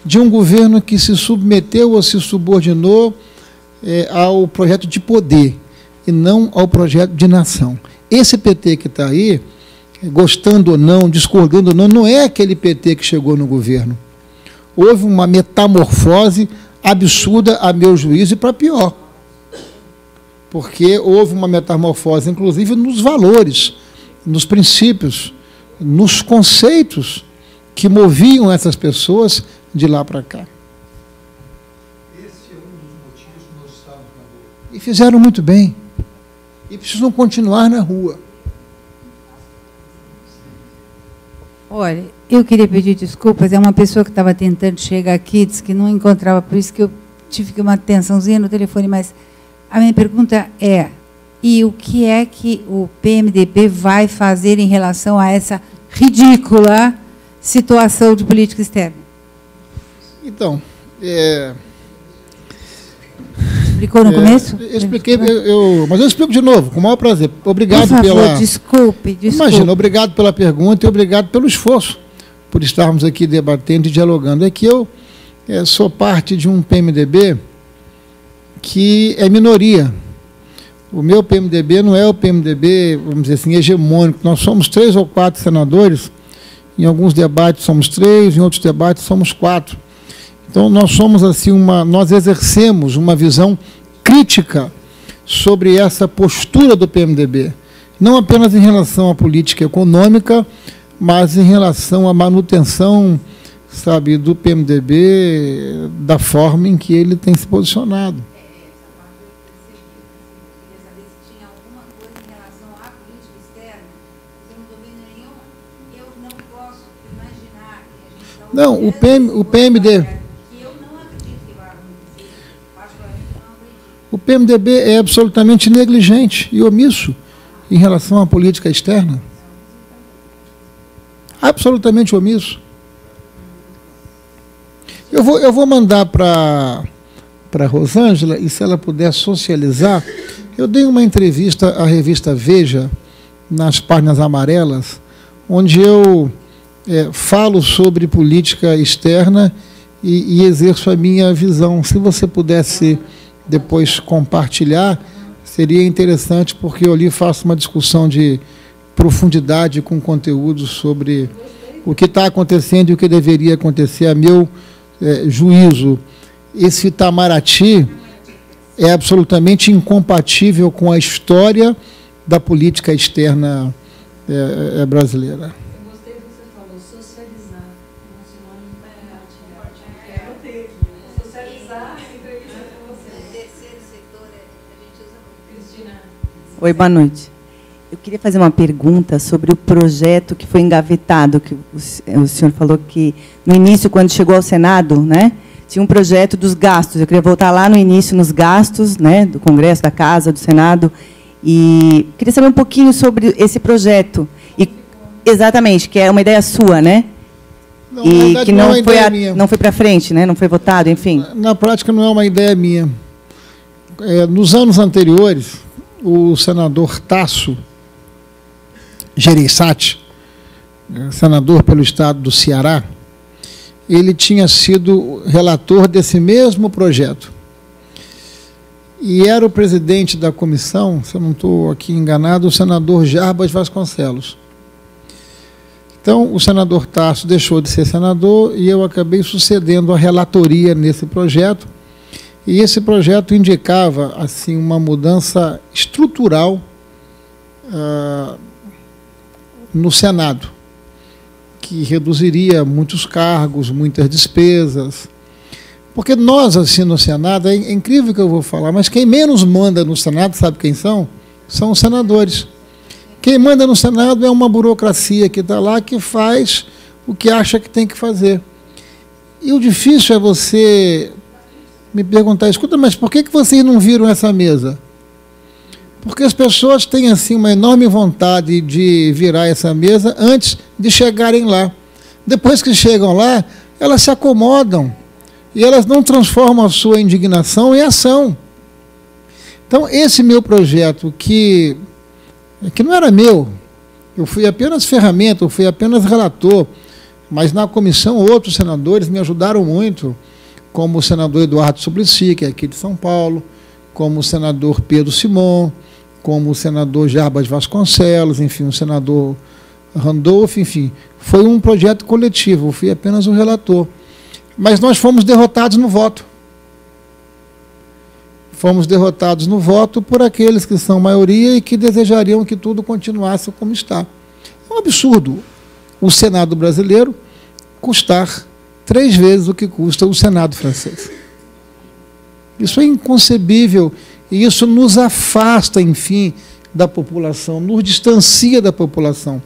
de um governo que se submeteu ou se subordinou ao projeto de poder, e não ao projeto de nação. Esse PT que está aí, gostando ou não, discordando ou não, não é aquele PT que chegou no governo. Houve uma metamorfose absurda, a meu juízo, e para pior. Porque houve uma metamorfose, inclusive, nos valores, nos princípios, nos conceitos que moviam essas pessoas de lá para cá. Esse é um dos motivos que nós estamos na rua. E fizeram muito bem. E precisam continuar na rua. Olha, eu queria pedir desculpas, é uma pessoa que estava tentando chegar aqui, disse que não encontrava, por isso que eu tive uma atençãozinha no telefone, mas a minha pergunta é, e o que é que o PMDB vai fazer em relação a essa ridícula situação de política externa? Então, Explicou no começo? Eu expliquei, mas eu explico de novo, com o maior prazer. Obrigado por favor, pela... Desculpe. Imagina, obrigado pela pergunta e obrigado pelo esforço por estarmos aqui debatendo e dialogando. É que eu sou parte de um PMDB que é minoria. O meu PMDB não é o PMDB, vamos dizer assim, hegemônico. Nós somos 3 ou 4 senadores, em alguns debates somos 3, em outros debates somos 4. Então, nós somos assim nós exercemos uma visão crítica sobre essa postura do PMDB, não apenas em relação à política econômica, mas em relação à manutenção, sabe, do PMDB, da forma em que ele tem se posicionado. Não, o PMDB... O PMDB é absolutamente negligente e omisso em relação à política externa. Absolutamente omisso. Eu vou mandar para a Rosângela, e se ela puder socializar, eu dei uma entrevista à revista Veja, nas páginas amarelas, onde eu falo sobre política externa e exerço a minha visão. Se você pudesse depois compartilhar, seria interessante, porque eu ali faço uma discussão de profundidade com conteúdo sobre o que está acontecendo e o que deveria acontecer, a meu juízo. Esse Itamaraty é absolutamente incompatível com a história da política externa brasileira. Eu gostei do que você falou, socializar. Um sinônimo socializar a entrevista com você. O terceiro setor, a gente usa muito. Cristina. Oi, boa noite. Eu queria fazer uma pergunta sobre o projeto que foi engavetado, que o senhor falou que, no início, quando chegou ao Senado, né, tinha um projeto dos gastos. Eu queria voltar lá no início, nos gastos, né, do Congresso, da Casa, do Senado, e queria saber um pouquinho sobre esse projeto. E, exatamente, que é uma ideia sua, né? Não, e que não foi para frente, né, não foi votado, enfim. Na prática, não é uma ideia minha. Nos anos anteriores, o senador Tasso Gereissati, senador pelo estado do Ceará, ele tinha sido relator desse mesmo projeto. E era o presidente da comissão, se eu não estou aqui enganado, o senador Jarbas Vasconcelos. Então, o senador Tasso deixou de ser senador e eu acabei sucedendo a relatoria nesse projeto. E esse projeto indicava assim, uma mudança estrutural no Senado, que reduziria muitos cargos, muitas despesas. Porque nós, assim, no Senado, é incrível que eu vou falar, mas quem menos manda no Senado, sabe quem são? São os senadores. Quem manda no Senado é uma burocracia que está lá, que faz o que acha que tem que fazer. E o difícil é você me perguntar, escuta, mas por que vocês não viram essa mesa? Porque as pessoas têm assim, uma enorme vontade de virar essa mesa antes de chegarem lá. Depois que chegam lá, elas se acomodam e elas não transformam a sua indignação em ação. Então, esse meu projeto, que não era meu, eu fui apenas ferramenta, eu fui apenas relator, mas na comissão outros senadores me ajudaram muito, como o senador Eduardo Suplicy, que é aqui de São Paulo, como o senador Pedro Simon, como o senador Jarbas Vasconcelos, enfim, o senador Randolph, enfim. Foi um projeto coletivo, eu fui apenas o relator. Mas nós fomos derrotados no voto. Fomos derrotados no voto por aqueles que são maioria e que desejariam que tudo continuasse como está. É um absurdo o Senado brasileiro custar 3 vezes o que custa o Senado francês. Isso é inconcebível e isso nos afasta, enfim, da população, nos distancia da população.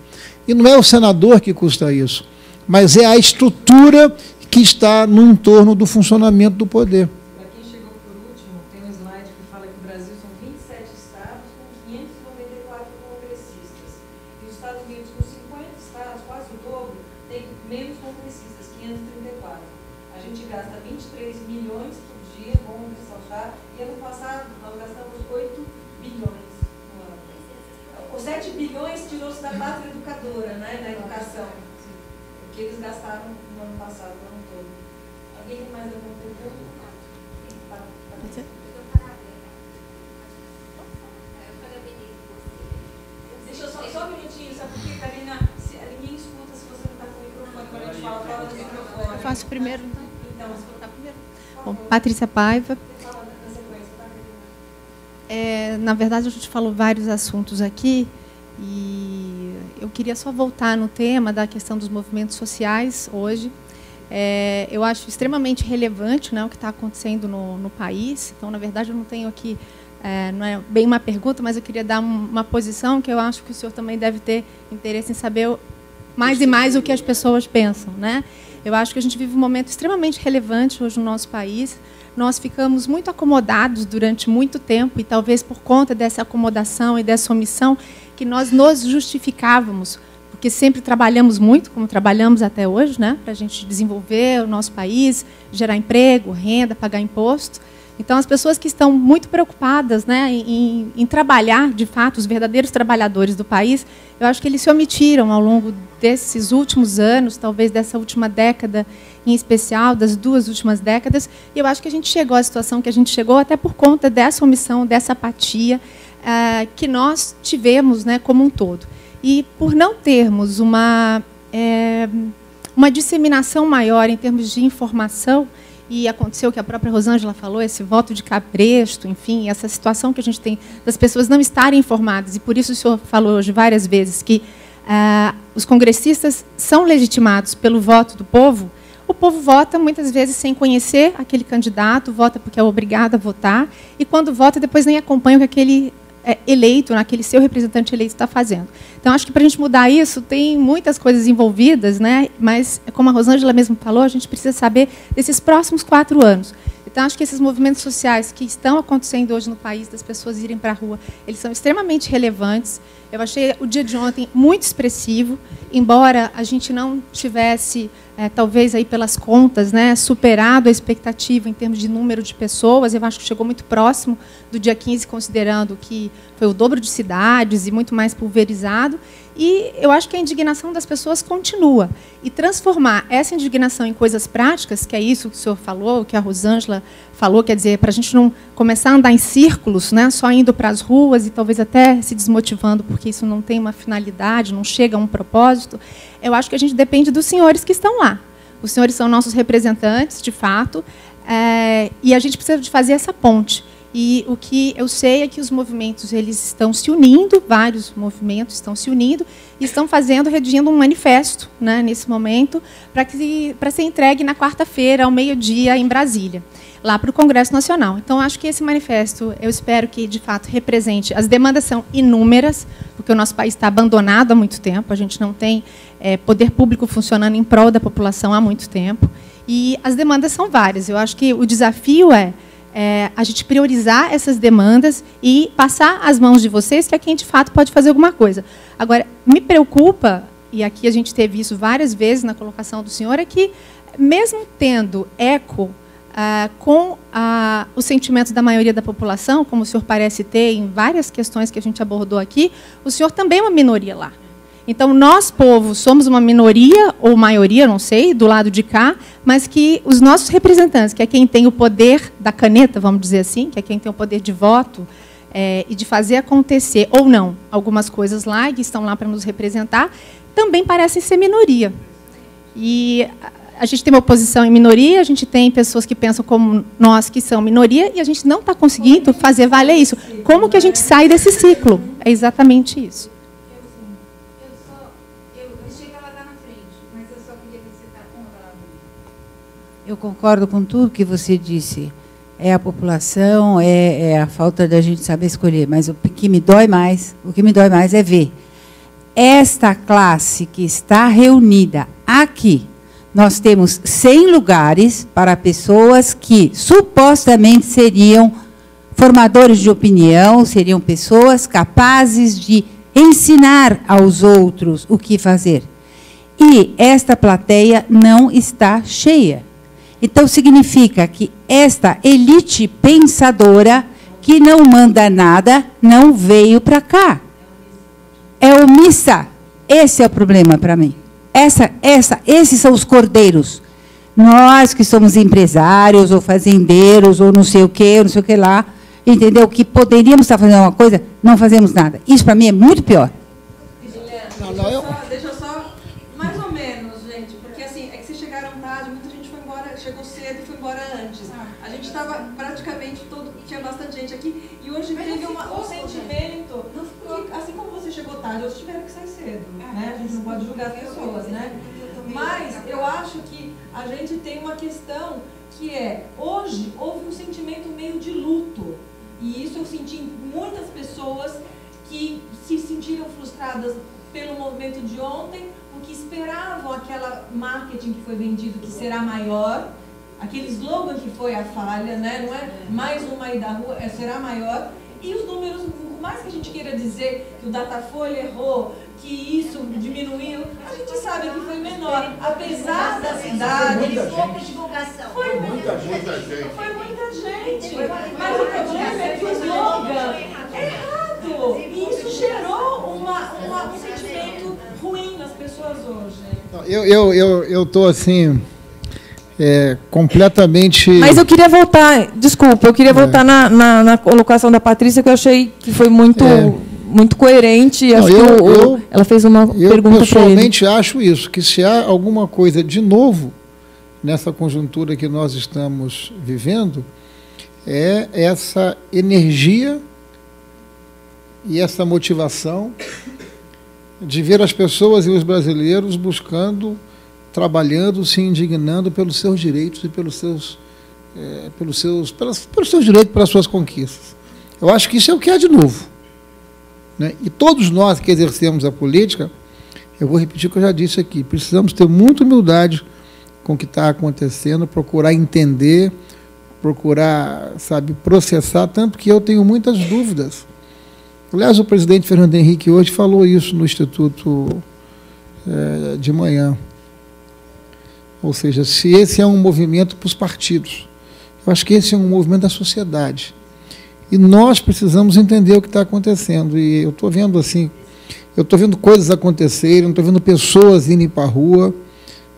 E não é o senador que custa isso, mas é a estrutura que está no entorno do funcionamento do poder. Para quem chegou por último, tem um slide que fala que o Brasil são 27 estados com 594 congressistas. E os Estados Unidos, com 50 estados, quase o dobro, tem menos congressistas, 534. A gente gasta 23 milhões por dia, vamos ressaltar, e ano passado nós gastamos 8 bilhões no ano. Os 7 bilhões tirou-se da pátria educadora, né, da educação, que eles gastaram no ano passado, no ano todo. Alguém tem mais alguma pergunta? Deixa eu só um minutinho, sabe por quê, Karina? Ninguém escuta se você não está com o microfone quando a gente fala fora do microfone. Eu faço primeiro, então. Então, você colocar primeiro? Bom, Patrícia Paiva. Na verdade, a gente falou vários assuntos aqui e eu queria só voltar no tema da questão dos movimentos sociais hoje. Eu acho extremamente relevante, né, o que está acontecendo no país. Então, na verdade, eu não tenho aqui, não é bem uma pergunta, mas eu queria dar uma posição que eu acho que o senhor também deve ter interesse em saber mais e mais o que as pessoas pensam, né? Eu acho que a gente vive um momento extremamente relevante hoje no nosso país. Nós ficamos muito acomodados durante muito tempo e talvez por conta dessa acomodação e dessa omissão que nós nos justificávamos, porque sempre trabalhamos muito, como trabalhamos até hoje, né, para a gente desenvolver o nosso país, gerar emprego, renda, pagar imposto. Então, as pessoas que estão muito preocupadas, né, em trabalhar, de fato, os verdadeiros trabalhadores do país, eu acho que eles se omitiram ao longo desses últimos anos, talvez dessa última década em especial, das 2 últimas décadas, e eu acho que a gente chegou à situação que a gente chegou até por conta dessa omissão, dessa apatia que nós tivemos, né, como um todo. E por não termos uma disseminação maior em termos de informação, e aconteceu o que a própria Rosângela falou, esse voto de cabresto, enfim, essa situação que a gente tem das pessoas não estarem informadas, e por isso o senhor falou hoje várias vezes que os congressistas são legitimados pelo voto do povo. O povo vota muitas vezes sem conhecer aquele candidato, vota porque é obrigado a votar, e quando vota depois nem acompanha o que aquele eleito, aquele seu representante eleito está fazendo. Então, acho que para a gente mudar isso, tem muitas coisas envolvidas, né? Mas, como a Rosângela mesmo falou, a gente precisa saber desses próximos 4 anos. Então, acho que esses movimentos sociais que estão acontecendo hoje no país, das pessoas irem para a rua, eles são extremamente relevantes. Eu achei o dia de ontem muito expressivo, embora a gente não tivesse, talvez, aí pelas contas, né, superado a expectativa em termos de número de pessoas. Eu acho que chegou muito próximo do dia 15, considerando que foi o dobro de cidades e muito mais pulverizado. E eu acho que a indignação das pessoas continua. E transformar essa indignação em coisas práticas, que é isso que o senhor falou, que a Rosângela falou, quer dizer, para a gente não começar a andar em círculos, né, só indo para as ruas e talvez até se desmotivando, porque isso não tem uma finalidade, não chega a um propósito, eu acho que a gente depende dos senhores que estão lá. Os senhores são nossos representantes, de fato, e a gente precisa de fazer essa ponte. E o que eu sei é que os movimentos eles estão se unindo, vários movimentos estão se unindo e estão redigindo um manifesto, né, nesse momento, para ser entregue na quarta-feira, ao meio-dia, em Brasília, lá para o Congresso Nacional. Então, acho que esse manifesto, eu espero que, de fato, represente. As demandas são inúmeras, porque o nosso país está abandonado há muito tempo, a gente não tem poder público funcionando em prol da população há muito tempo, e as demandas são várias. Eu acho que o desafio é a gente priorizar essas demandas e passar às mãos de vocês, que é quem, de fato, pode fazer alguma coisa. Agora, me preocupa, e aqui a gente teve isso várias vezes na colocação do senhor, é que, mesmo tendo eco com os sentimentos da maioria da população, como o senhor parece ter em várias questões que a gente abordou aqui, o senhor também é uma minoria lá. Então, nós, povo, somos uma minoria, ou maioria, não sei, do lado de cá, mas que os nossos representantes, que é quem tem o poder da caneta, vamos dizer assim, que é quem tem o poder de voto, e de fazer acontecer, ou não, algumas coisas lá, que estão lá para nos representar, também parecem ser minoria. E a gente tem uma oposição em minoria, a gente tem pessoas que pensam como nós, que são minoria, e a gente não está conseguindo fazer valer isso. Como que a gente sai desse ciclo? É exatamente isso. Eu concordo com tudo que você disse. É a população, é a falta da gente saber escolher. Mas o que me dói mais é ver esta classe que está reunida aqui. Nós temos 100 lugares para pessoas que supostamente seriam formadores de opinião, seriam pessoas capazes de ensinar aos outros o que fazer. E esta plateia não está cheia. Então, significa que esta elite pensadora, que não manda nada, não veio para cá. É omissa. Esse é o problema para mim. Esses são os cordeiros. Nós que somos empresários, ou fazendeiros, ou não sei o que lá, entendeu? Que poderíamos estar fazendo uma coisa, não fazemos nada. Isso, para mim, é muito pior. Deixa eu só, mais ou menos, gente, porque assim, é que vocês chegaram tarde, muita gente foi embora, chegou cedo e foi embora antes. A gente estava praticamente todo, tinha bastante gente aqui, e hoje teve um sentimento, assim como você chegou tarde, outros tiveram que sair cedo, né? A gente não pode julgar as pessoas, né? Mas eu acho que a gente tem uma questão que hoje houve um sentimento meio de luto, e isso eu senti em muitas pessoas que se sentiram frustradas pelo movimento de ontem, porque esperavam aquela marketing que foi vendido, que será maior, aquele slogan que foi a falha, né? Não é mais uma aí da rua, será maior, e os números, por mais que a gente queira dizer que o Datafolha errou, que isso diminuiu, a gente sabe que foi menor, apesar da cidade. Pouca divulgação. Foi muita gente. Foi muita gente. Mas o problema é que o slogan é errado. E isso gerou um sentimento ruim nas pessoas hoje. Eu estou assim, completamente... Mas eu queria voltar, desculpa, voltar na colocação da Patrícia, que eu achei que foi muito coerente. Acho que ela fez uma pergunta para ele. Eu pessoalmente acho isso, que se há alguma coisa de novo nessa conjuntura que nós estamos vivendo, é essa energia e essa motivação de ver as pessoas e os brasileiros buscando, trabalhando, se indignando pelos seus direitos e pelos seus direitos, pelas suas conquistas. Eu acho que isso é o que há de novo, né? E todos nós que exercemos a política, eu vou repetir o que eu já disse aqui, precisamos ter muita humildade com o que está acontecendo, procurar entender, procurar, processar, tanto que eu tenho muitas dúvidas. Aliás, o presidente Fernando Henrique hoje falou isso no Instituto de manhã. Ou seja, se esse é um movimento para os partidos, eu acho que esse é um movimento da sociedade. E nós precisamos entender o que está acontecendo. E eu estou vendo assim, eu estou vendo coisas acontecerem, estou vendo pessoas irem para a rua.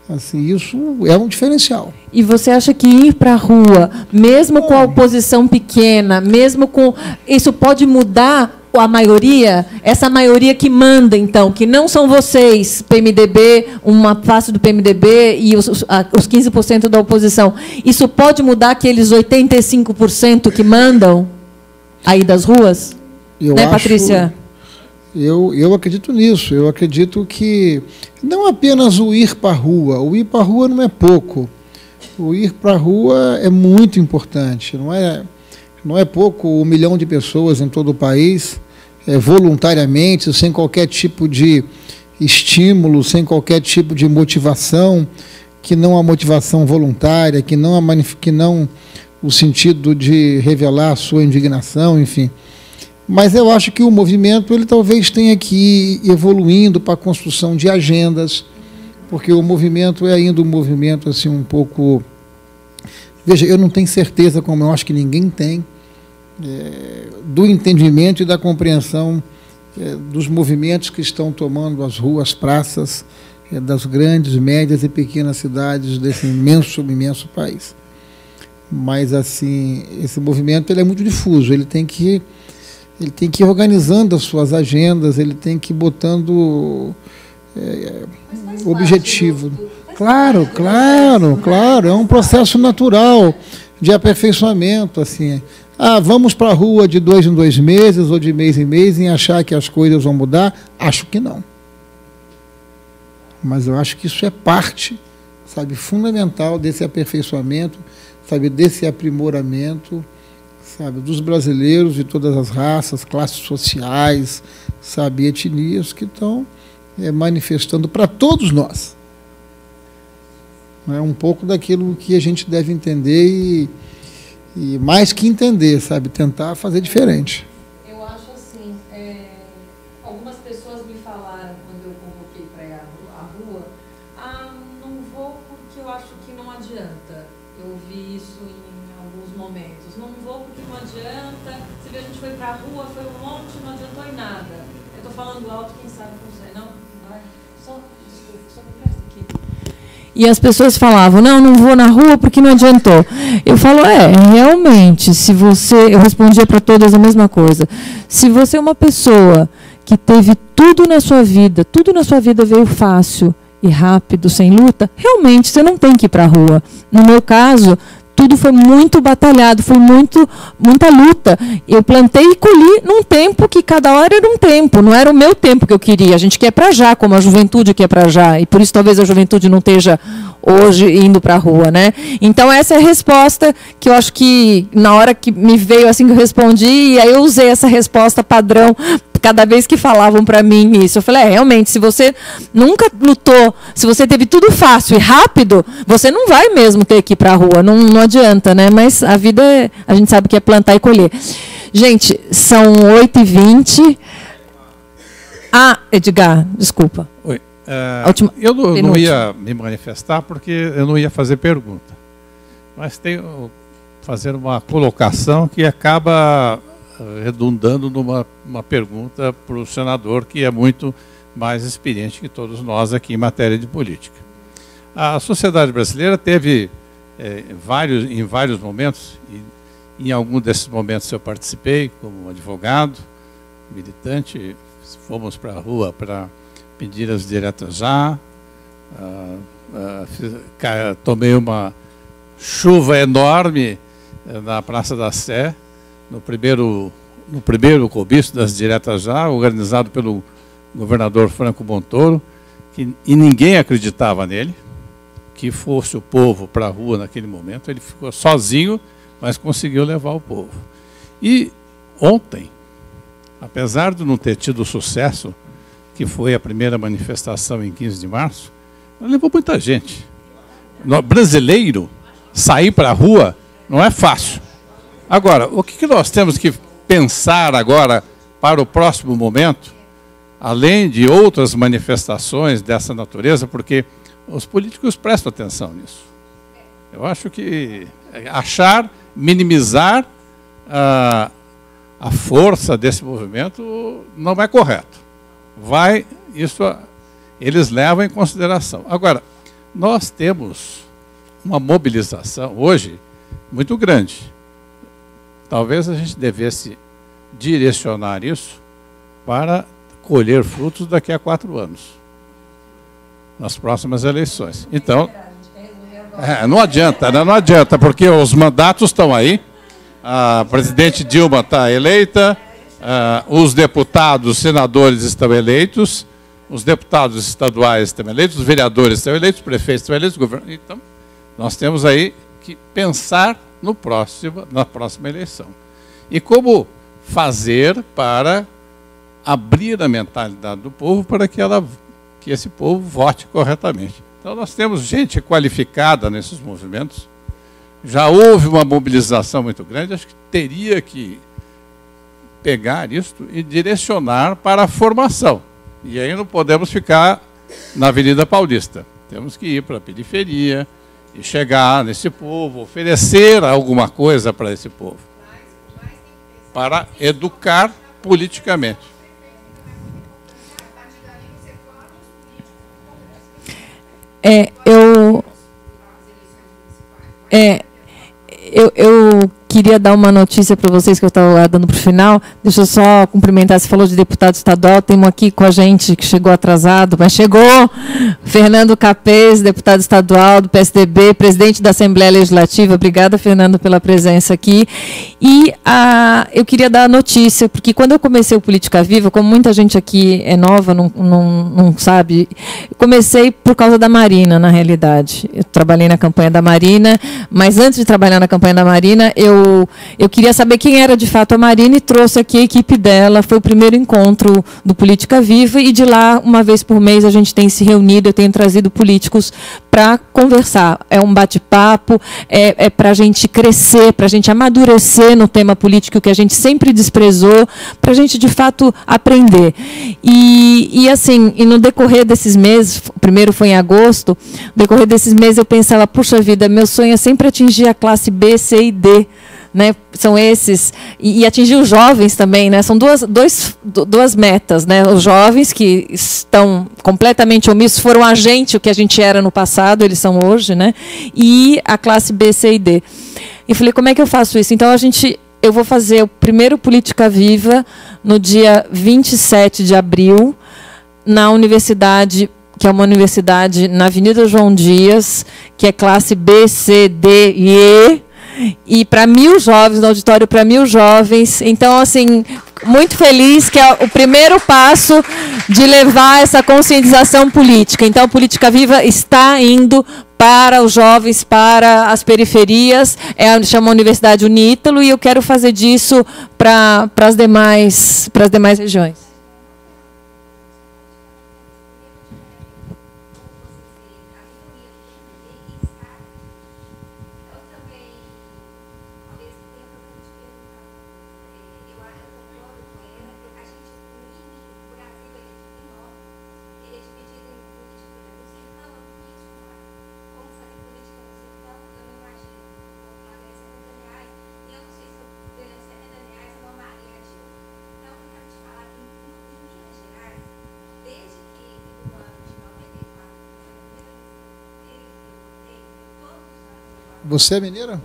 Assim, isso é um diferencial. E você acha que ir para a rua, mesmo com a oposição pequena, mesmo com... Isso pode mudar a maioria? Essa maioria que manda, então, que não são vocês, PMDB, uma face do PMDB e os 15% da oposição. Isso pode mudar aqueles 85% que mandam aí das ruas? Né, Patrícia? Eu acredito nisso. Eu acredito que não apenas o ir para a rua. O ir para a rua não é pouco. O ir para a rua é muito importante. Não é pouco 1 milhão de pessoas em todo o país, voluntariamente, sem qualquer tipo de estímulo, sem qualquer tipo de motivação, que não a motivação voluntária, que não o sentido de revelar a sua indignação, enfim. Mas eu acho que o movimento ele talvez tenha que ir evoluindo para a construção de agendas, porque o movimento é ainda um movimento assim um pouco... Veja, eu não tenho certeza, como eu acho que ninguém tem, do entendimento e da compreensão dos movimentos que estão tomando as ruas, praças, das grandes, médias e pequenas cidades desse imenso país. Mas, assim, esse movimento ele é muito difuso, ele tem que ir organizando as suas agendas, ele tem que ir botando objetivo. Claro, é um processo natural de aperfeiçoamento, assim. Vamos para a rua de 2 em 2 meses ou de mês em mês em achar que as coisas vão mudar? Acho que não. Mas eu acho que isso é parte, sabe, fundamental desse aperfeiçoamento, sabe, desse aprimoramento, sabe, dos brasileiros de todas as raças, classes sociais, sabe, etnias que estão manifestando para todos nós. É um pouco daquilo que a gente deve entender e mais que entender, sabe, tentar fazer diferente. Eu acho assim, algumas pessoas me falaram quando eu convoquei para ir à rua, não vou porque eu acho que não adianta. Eu ouvi isso em alguns momentos. Não vou porque não adianta. Você vê, a gente foi para a rua, foi um monte, não adiantou em nada. Eu estou falando alto, quem sabe não sei, não? Vai. Desculpa, só me presta aqui. E as pessoas falavam, não vou na rua porque não adiantou. Eu falo, realmente, se você... Eu respondia para todas a mesma coisa. Se você é uma pessoa que teve tudo na sua vida veio fácil e rápido, sem luta, realmente você não tem que ir para a rua. No meu caso, tudo foi muito batalhado, foi muita luta. Eu plantei e colhi num tempo que cada hora era um tempo, não era o meu tempo que eu queria. A gente quer para já, como a juventude quer para já, e por isso talvez a juventude não esteja hoje indo para a rua, né? Então essa é a resposta que eu acho que na hora que me veio assim que eu respondi, e aí eu usei essa resposta padrão cada vez que falavam para mim isso. Eu falei, realmente, se você nunca lutou, se você teve tudo fácil e rápido, você não vai mesmo ter que ir para a rua, não adianta, né? Mas a vida, a gente sabe que é plantar e colher. Gente, são 8h20. Edgar, desculpa. Oi. Eu não ia me manifestar porque eu não ia fazer pergunta. Mas tenho fazer uma colocação que acaba redundando numa pergunta para o senador, que é muito mais experiente que todos nós aqui em matéria de política. A sociedade brasileira teve em vários momentos, e em algum desses momentos eu participei como advogado, militante, fomos para a rua para pedir as diretas já, tomei uma chuva enorme na Praça da Sé, no primeiro cobiço das diretas já, organizado pelo governador Franco Montoro, e ninguém acreditava nele, que fosse o povo para a rua naquele momento. Ele ficou sozinho, mas conseguiu levar o povo. E ontem, apesar de não ter tido sucesso, que foi a primeira manifestação em 15 de março, levou muita gente. Brasileiro, sair para a rua não é fácil. Agora, o que nós temos que pensar agora para o próximo momento, além de outras manifestações dessa natureza, porque os políticos prestam atenção nisso. Eu acho que minimizar a força desse movimento não é correto. Eles levam em consideração. Agora, nós temos uma mobilização hoje muito grande. Talvez a gente devesse direcionar isso para colher frutos daqui a 4 anos, nas próximas eleições. Então, não adianta, né? Não adianta, porque os mandatos estão aí, a presidente Dilma está eleita, os deputados, senadores estão eleitos, os deputados estaduais estão eleitos, os vereadores estão eleitos, os prefeitos estão eleitos, o governo. Então, nós temos aí que pensar na próxima eleição. E como fazer para abrir a mentalidade do povo para que esse povo vote corretamente. Então, nós temos gente qualificada nesses movimentos. Já houve uma mobilização muito grande, acho que teria que pegar isto e direcionar para a formação. E aí não podemos ficar na Avenida Paulista. Temos que ir para a periferia e chegar nesse povo, oferecer alguma coisa para esse povo, para educar politicamente. Eu queria dar uma notícia para vocês que eu estava dando para o final. Deixa eu só cumprimentar. Você falou de deputado estadual. Tem um aqui com a gente que chegou atrasado, mas chegou. Fernando Capês, deputado estadual do PSDB, presidente da Assembleia Legislativa. Obrigada, Fernando, pela presença aqui. E eu queria dar a notícia, porque quando eu comecei o Política Viva, como muita gente aqui é nova, não sabe, eu comecei por causa da Marina, na realidade. Eu trabalhei na campanha da Marina, mas antes de trabalhar na campanha da Marina, eu queria saber quem era de fato a Marina e trouxe aqui a equipe dela. Foi o primeiro encontro do Política Viva e de lá, uma vez por mês, a gente tem se reunido, eu tenho trazido políticos para conversar. É um bate-papo, é para a gente crescer, para a gente amadurecer no tema político que a gente sempre desprezou, para a gente, de fato, aprender. E assim, no decorrer desses meses, o primeiro foi em agosto, no decorrer desses meses eu pensava, puxa vida, meu sonho é sempre atingir a classe B, C e D. Né, são esses, e atingir os jovens também, né, são duas metas, né, os jovens que estão completamente omissos, foram a gente, o que a gente era no passado, eles são hoje, né, e a classe B, C e D. E falei, como é que eu faço isso? Então, eu vou fazer o primeiro Política Viva no dia 27 de abril, na universidade, que é uma universidade na Avenida João Dias, que é classe B, C, D e E, e para 1.000 jovens, no auditório para 1.000 jovens. Então, assim, muito feliz que é o primeiro passo de levar essa conscientização política. Então, a Política Viva está indo para os jovens, para as periferias, chama Universidade Unítalo, e eu quero fazer disso para as demais regiões. Você é mineira?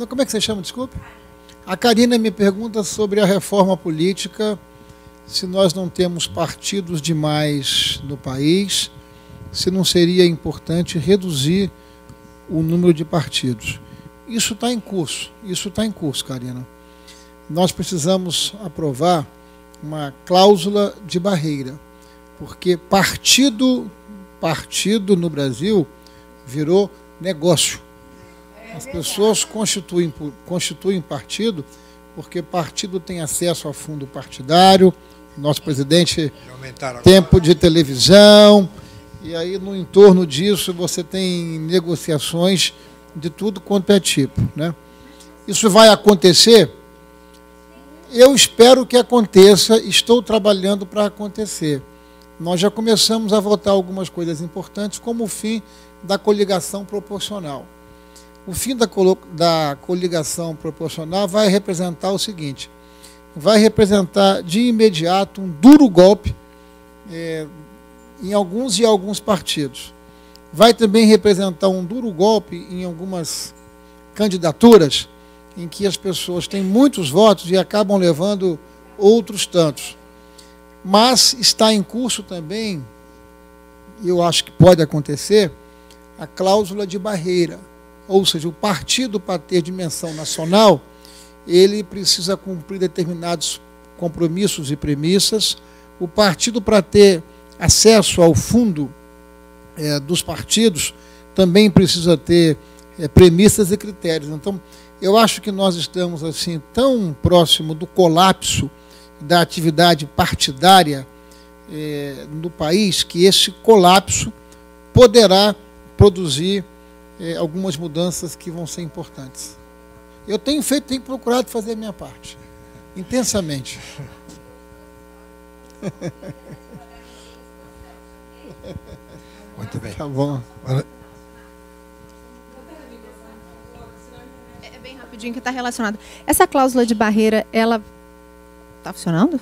Como é que você chama, desculpe? A Karina me pergunta sobre a reforma política, se nós não temos partidos demais no país, se não seria importante reduzir o número de partidos. Isso está em curso, Karina. Nós precisamos aprovar uma cláusula de barreira, porque partido no Brasil virou negócio. As pessoas constituem partido porque partido tem acesso a fundo partidário, nosso presidente tempo de televisão, e aí no entorno disso você tem negociações de tudo quanto é tipo, né? Isso vai acontecer? Eu espero que aconteça, estou trabalhando para acontecer. Nós já começamos a votar algumas coisas importantes, como o fim da coligação proporcional. O fim da coligação proporcional vai representar o seguinte, vai representar de imediato um duro golpe em alguns partidos. Vai também representar um duro golpe em algumas candidaturas em que as pessoas têm muitos votos e acabam levando outros tantos. Mas está em curso também, e eu acho que pode acontecer, a cláusula de barreira. Ou seja, o partido, para ter dimensão nacional, ele precisa cumprir determinados compromissos e premissas. O partido, para ter acesso ao fundo dos partidos, também precisa ter premissas e critérios. Então, eu acho que nós estamos assim tão próximo do colapso da atividade partidária no país, que esse colapso poderá produzir algumas mudanças que vão ser importantes. Eu tenho procurado fazer a minha parte, intensamente. Muito bem. Tá bom. É bem rapidinho que está relacionado. Essa cláusula de barreira, ela está funcionando?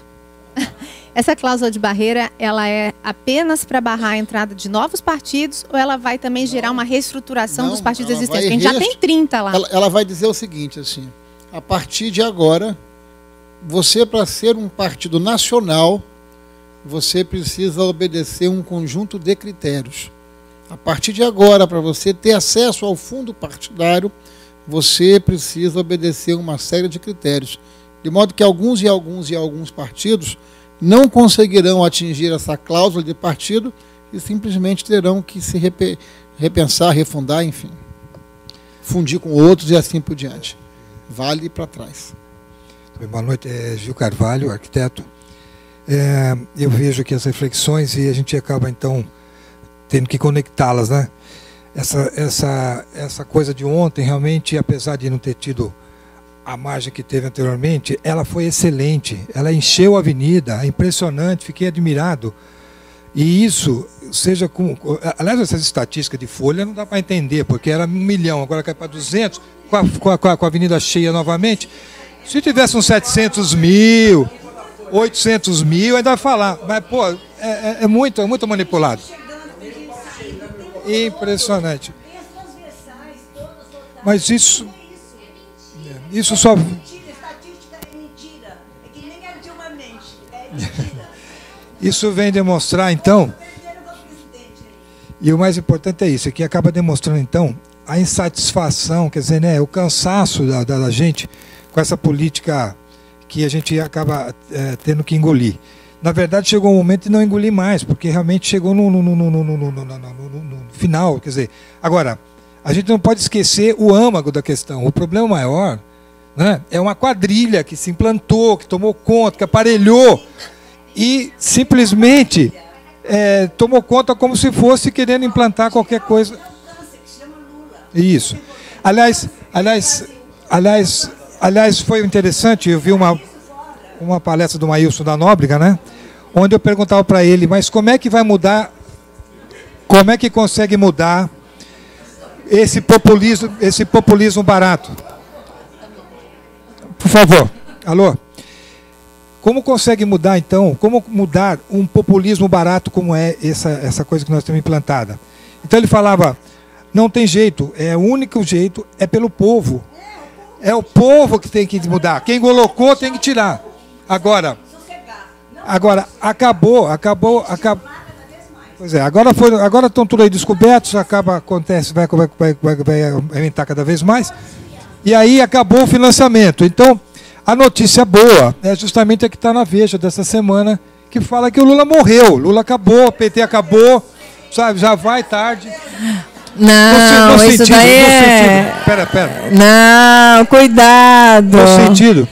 Essa cláusula de barreira, ela é apenas para barrar a entrada de novos partidos ou ela vai também gerar uma reestruturação dos partidos existentes? Porque a gente já tem 30 lá. Ela vai dizer o seguinte, assim, a partir de agora, você, para ser um partido nacional, você precisa obedecer um conjunto de critérios. A partir de agora, para você ter acesso ao fundo partidário, você precisa obedecer uma série de critérios. De modo que alguns partidos não conseguirão atingir essa cláusula de partido e simplesmente terão que se repensar, refundar, enfim, fundir com outros e assim por diante. Vale para trás. Boa noite, Gil Carvalho, arquiteto. Eu vejo aqui as reflexões e a gente acaba, então, tendo que conectá-las, né? Essa coisa de ontem, realmente, apesar de não ter tido a margem que teve anteriormente, ela foi excelente. Ela encheu a avenida, é impressionante, fiquei admirado. E isso, seja com... Aliás, essas estatísticas de folha não dá para entender, porque era 1 milhão, agora cai para 200, com a avenida cheia novamente. Se tivesse uns 700 mil, 800 mil, ainda vai falar. Mas, pô, é muito manipulado. Impressionante. Mas isso só... Isso vem demonstrar, então, e o mais importante é isso, é que acaba demonstrando, então, a insatisfação, quer dizer, né, o cansaço da gente com essa política que a gente acaba tendo que engolir. Na verdade, chegou um momento de não engolir mais, porque realmente chegou no final. Quer dizer, agora, a gente não pode esquecer o âmago da questão. O problema maior, né, é uma quadrilha que se implantou, que tomou conta, que aparelhou e simplesmente tomou conta como se fosse querendo implantar qualquer coisa. Isso. Aliás, foi interessante, eu vi uma palestra do Maílson da Nóbrega, né? Onde eu perguntava para ele, mas como é que vai mudar, como é que consegue mudar esse populismo barato? Por favor. Alô? Como consegue mudar, então, como mudar um populismo barato como é essa coisa que nós temos implantada? Então ele falava, não tem jeito, o único jeito é pelo povo. É o povo que tem que mudar. Quem colocou tem que tirar. Agora acabou. Pois é, agora estão tudo aí descobertos, acontece, vai aumentar cada vez mais. E aí acabou o financiamento. Então, a notícia boa é justamente a que está na Veja dessa semana, que fala que o Lula morreu. Lula acabou, o PT acabou, sabe, já vai tarde. Não, no isso sentido, daí é... Pera. Não, cuidado. No sentido...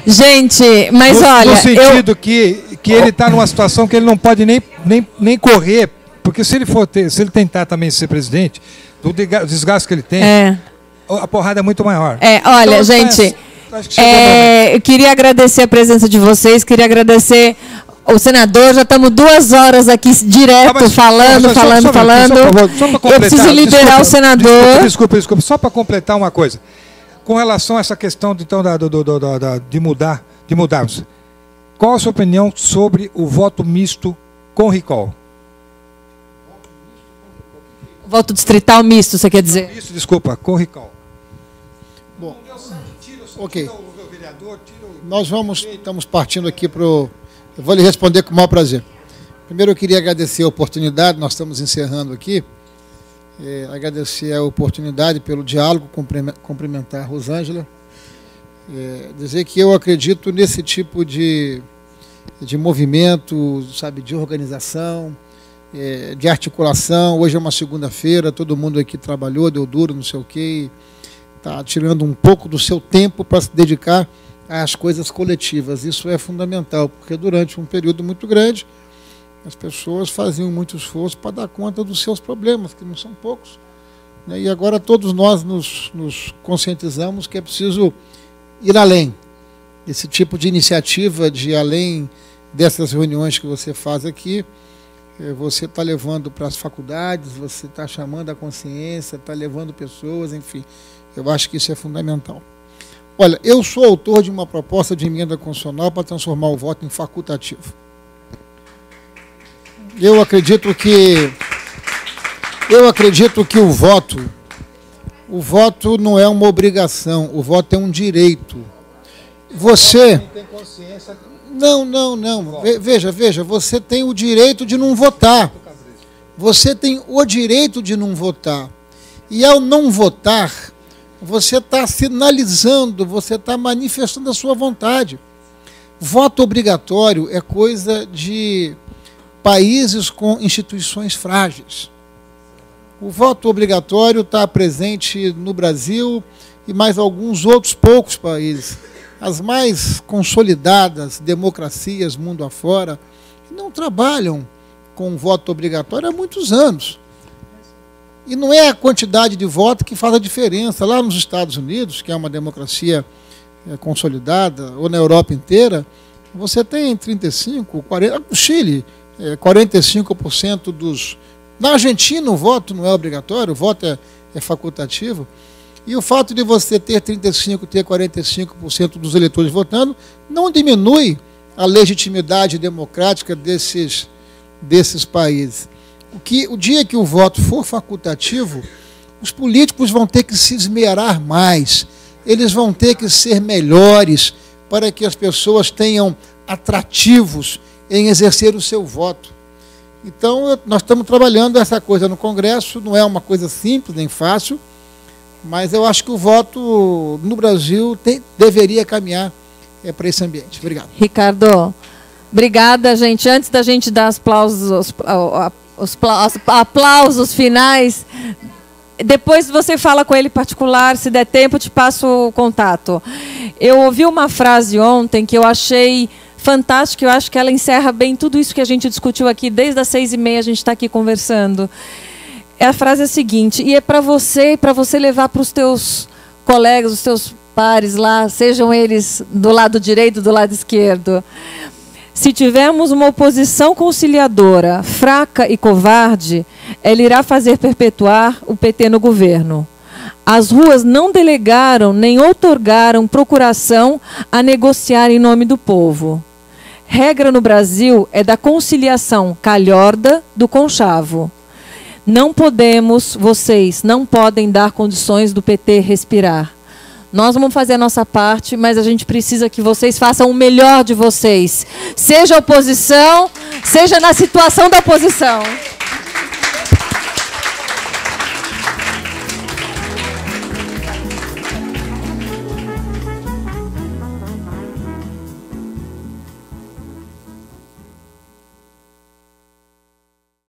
Gente, mas olha... No sentido que ele está numa situação que ele não pode nem correr, porque se ele tentar também ser presidente, do desgaste que ele tem, a porrada é muito maior. Olha, então, gente, eu queria agradecer a presença de vocês, queria agradecer... O senador, já estamos 2 horas aqui direto, falando. Eu preciso liberar o senador. Desculpa. Só para completar uma coisa. Com relação a essa questão então, de mudarmos. Qual a sua opinião sobre o voto misto com recall? Voto distrital misto, você quer dizer? Isso, desculpa, com recall. Bom, Ok. Nós estamos partindo aqui para o... Eu vou lhe responder com o maior prazer. Primeiro, eu queria agradecer a oportunidade, nós estamos encerrando aqui, agradecer a oportunidade pelo diálogo, cumprimentar a Rosângela, dizer que eu acredito nesse tipo de movimento, sabe, de organização, de articulação. Hoje é uma segunda-feira, todo mundo aqui trabalhou, deu duro, não sei o quê, está tirando um pouco do seu tempo para se dedicar às coisas coletivas. Isso é fundamental, porque durante um período muito grande, as pessoas faziam muito esforço para dar conta dos seus problemas, que não são poucos, né? E agora todos nós nos conscientizamos que é preciso ir além. Esse tipo de iniciativa, de além dessas reuniões que você faz aqui, você está levando para as faculdades, você está chamando a consciência, está levando pessoas, enfim. Eu acho que isso é fundamental. Olha, eu sou autor de uma proposta de emenda constitucional para transformar o voto em facultativo. Eu acredito que o voto não é uma obrigação, o voto é um direito. Você... Não. Veja, você tem o direito de não votar. Você tem o direito de não votar. E ao não votar, você está sinalizando, você está manifestando a sua vontade. Voto obrigatório é coisa de países com instituições frágeis. O voto obrigatório está presente no Brasil e mais alguns outros poucos países. As mais consolidadas democracias mundo afora não trabalham com voto obrigatório há muitos anos. E não é a quantidade de voto que faz a diferença. Lá nos Estados Unidos, que é uma democracia consolidada, ou na Europa inteira, você tem 35%, 40%, no Chile, 45% dos... Na Argentina o voto não é obrigatório, o voto é facultativo. E o fato de você ter 35%, ter 45% dos eleitores votando, não diminui a legitimidade democrática desses países. O dia que o voto for facultativo, os políticos vão ter que se esmerar mais, eles vão ter que ser melhores para que as pessoas tenham atrativos em exercer o seu voto. Então, nós estamos trabalhando essa coisa no Congresso, não é uma coisa simples nem fácil, mas eu acho que o voto no Brasil deveria caminhar para esse ambiente. Obrigado. Ricardo, obrigada, gente. Antes da gente dar os aplausos finais, depois você fala com ele em particular, se der tempo, eu te passo o contato. Eu ouvi uma frase ontem que eu achei fantástica, eu acho que ela encerra bem tudo isso que a gente discutiu aqui, desde as 6h30 a gente está aqui conversando. A frase é a seguinte, e é para você levar para os teus colegas, os teus pares lá, sejam eles do lado direito, do lado esquerdo. Se tivermos uma oposição conciliadora, fraca e covarde, ela irá fazer perpetuar o PT no governo. As ruas não delegaram nem outorgaram procuração a negociar em nome do povo. Regra no Brasil é da conciliação calhorda do conchavo. Não podemos, vocês não podem dar condições do PT respirar. Nós vamos fazer a nossa parte, mas a gente precisa que vocês façam o melhor de vocês. Seja oposição, seja na situação da oposição.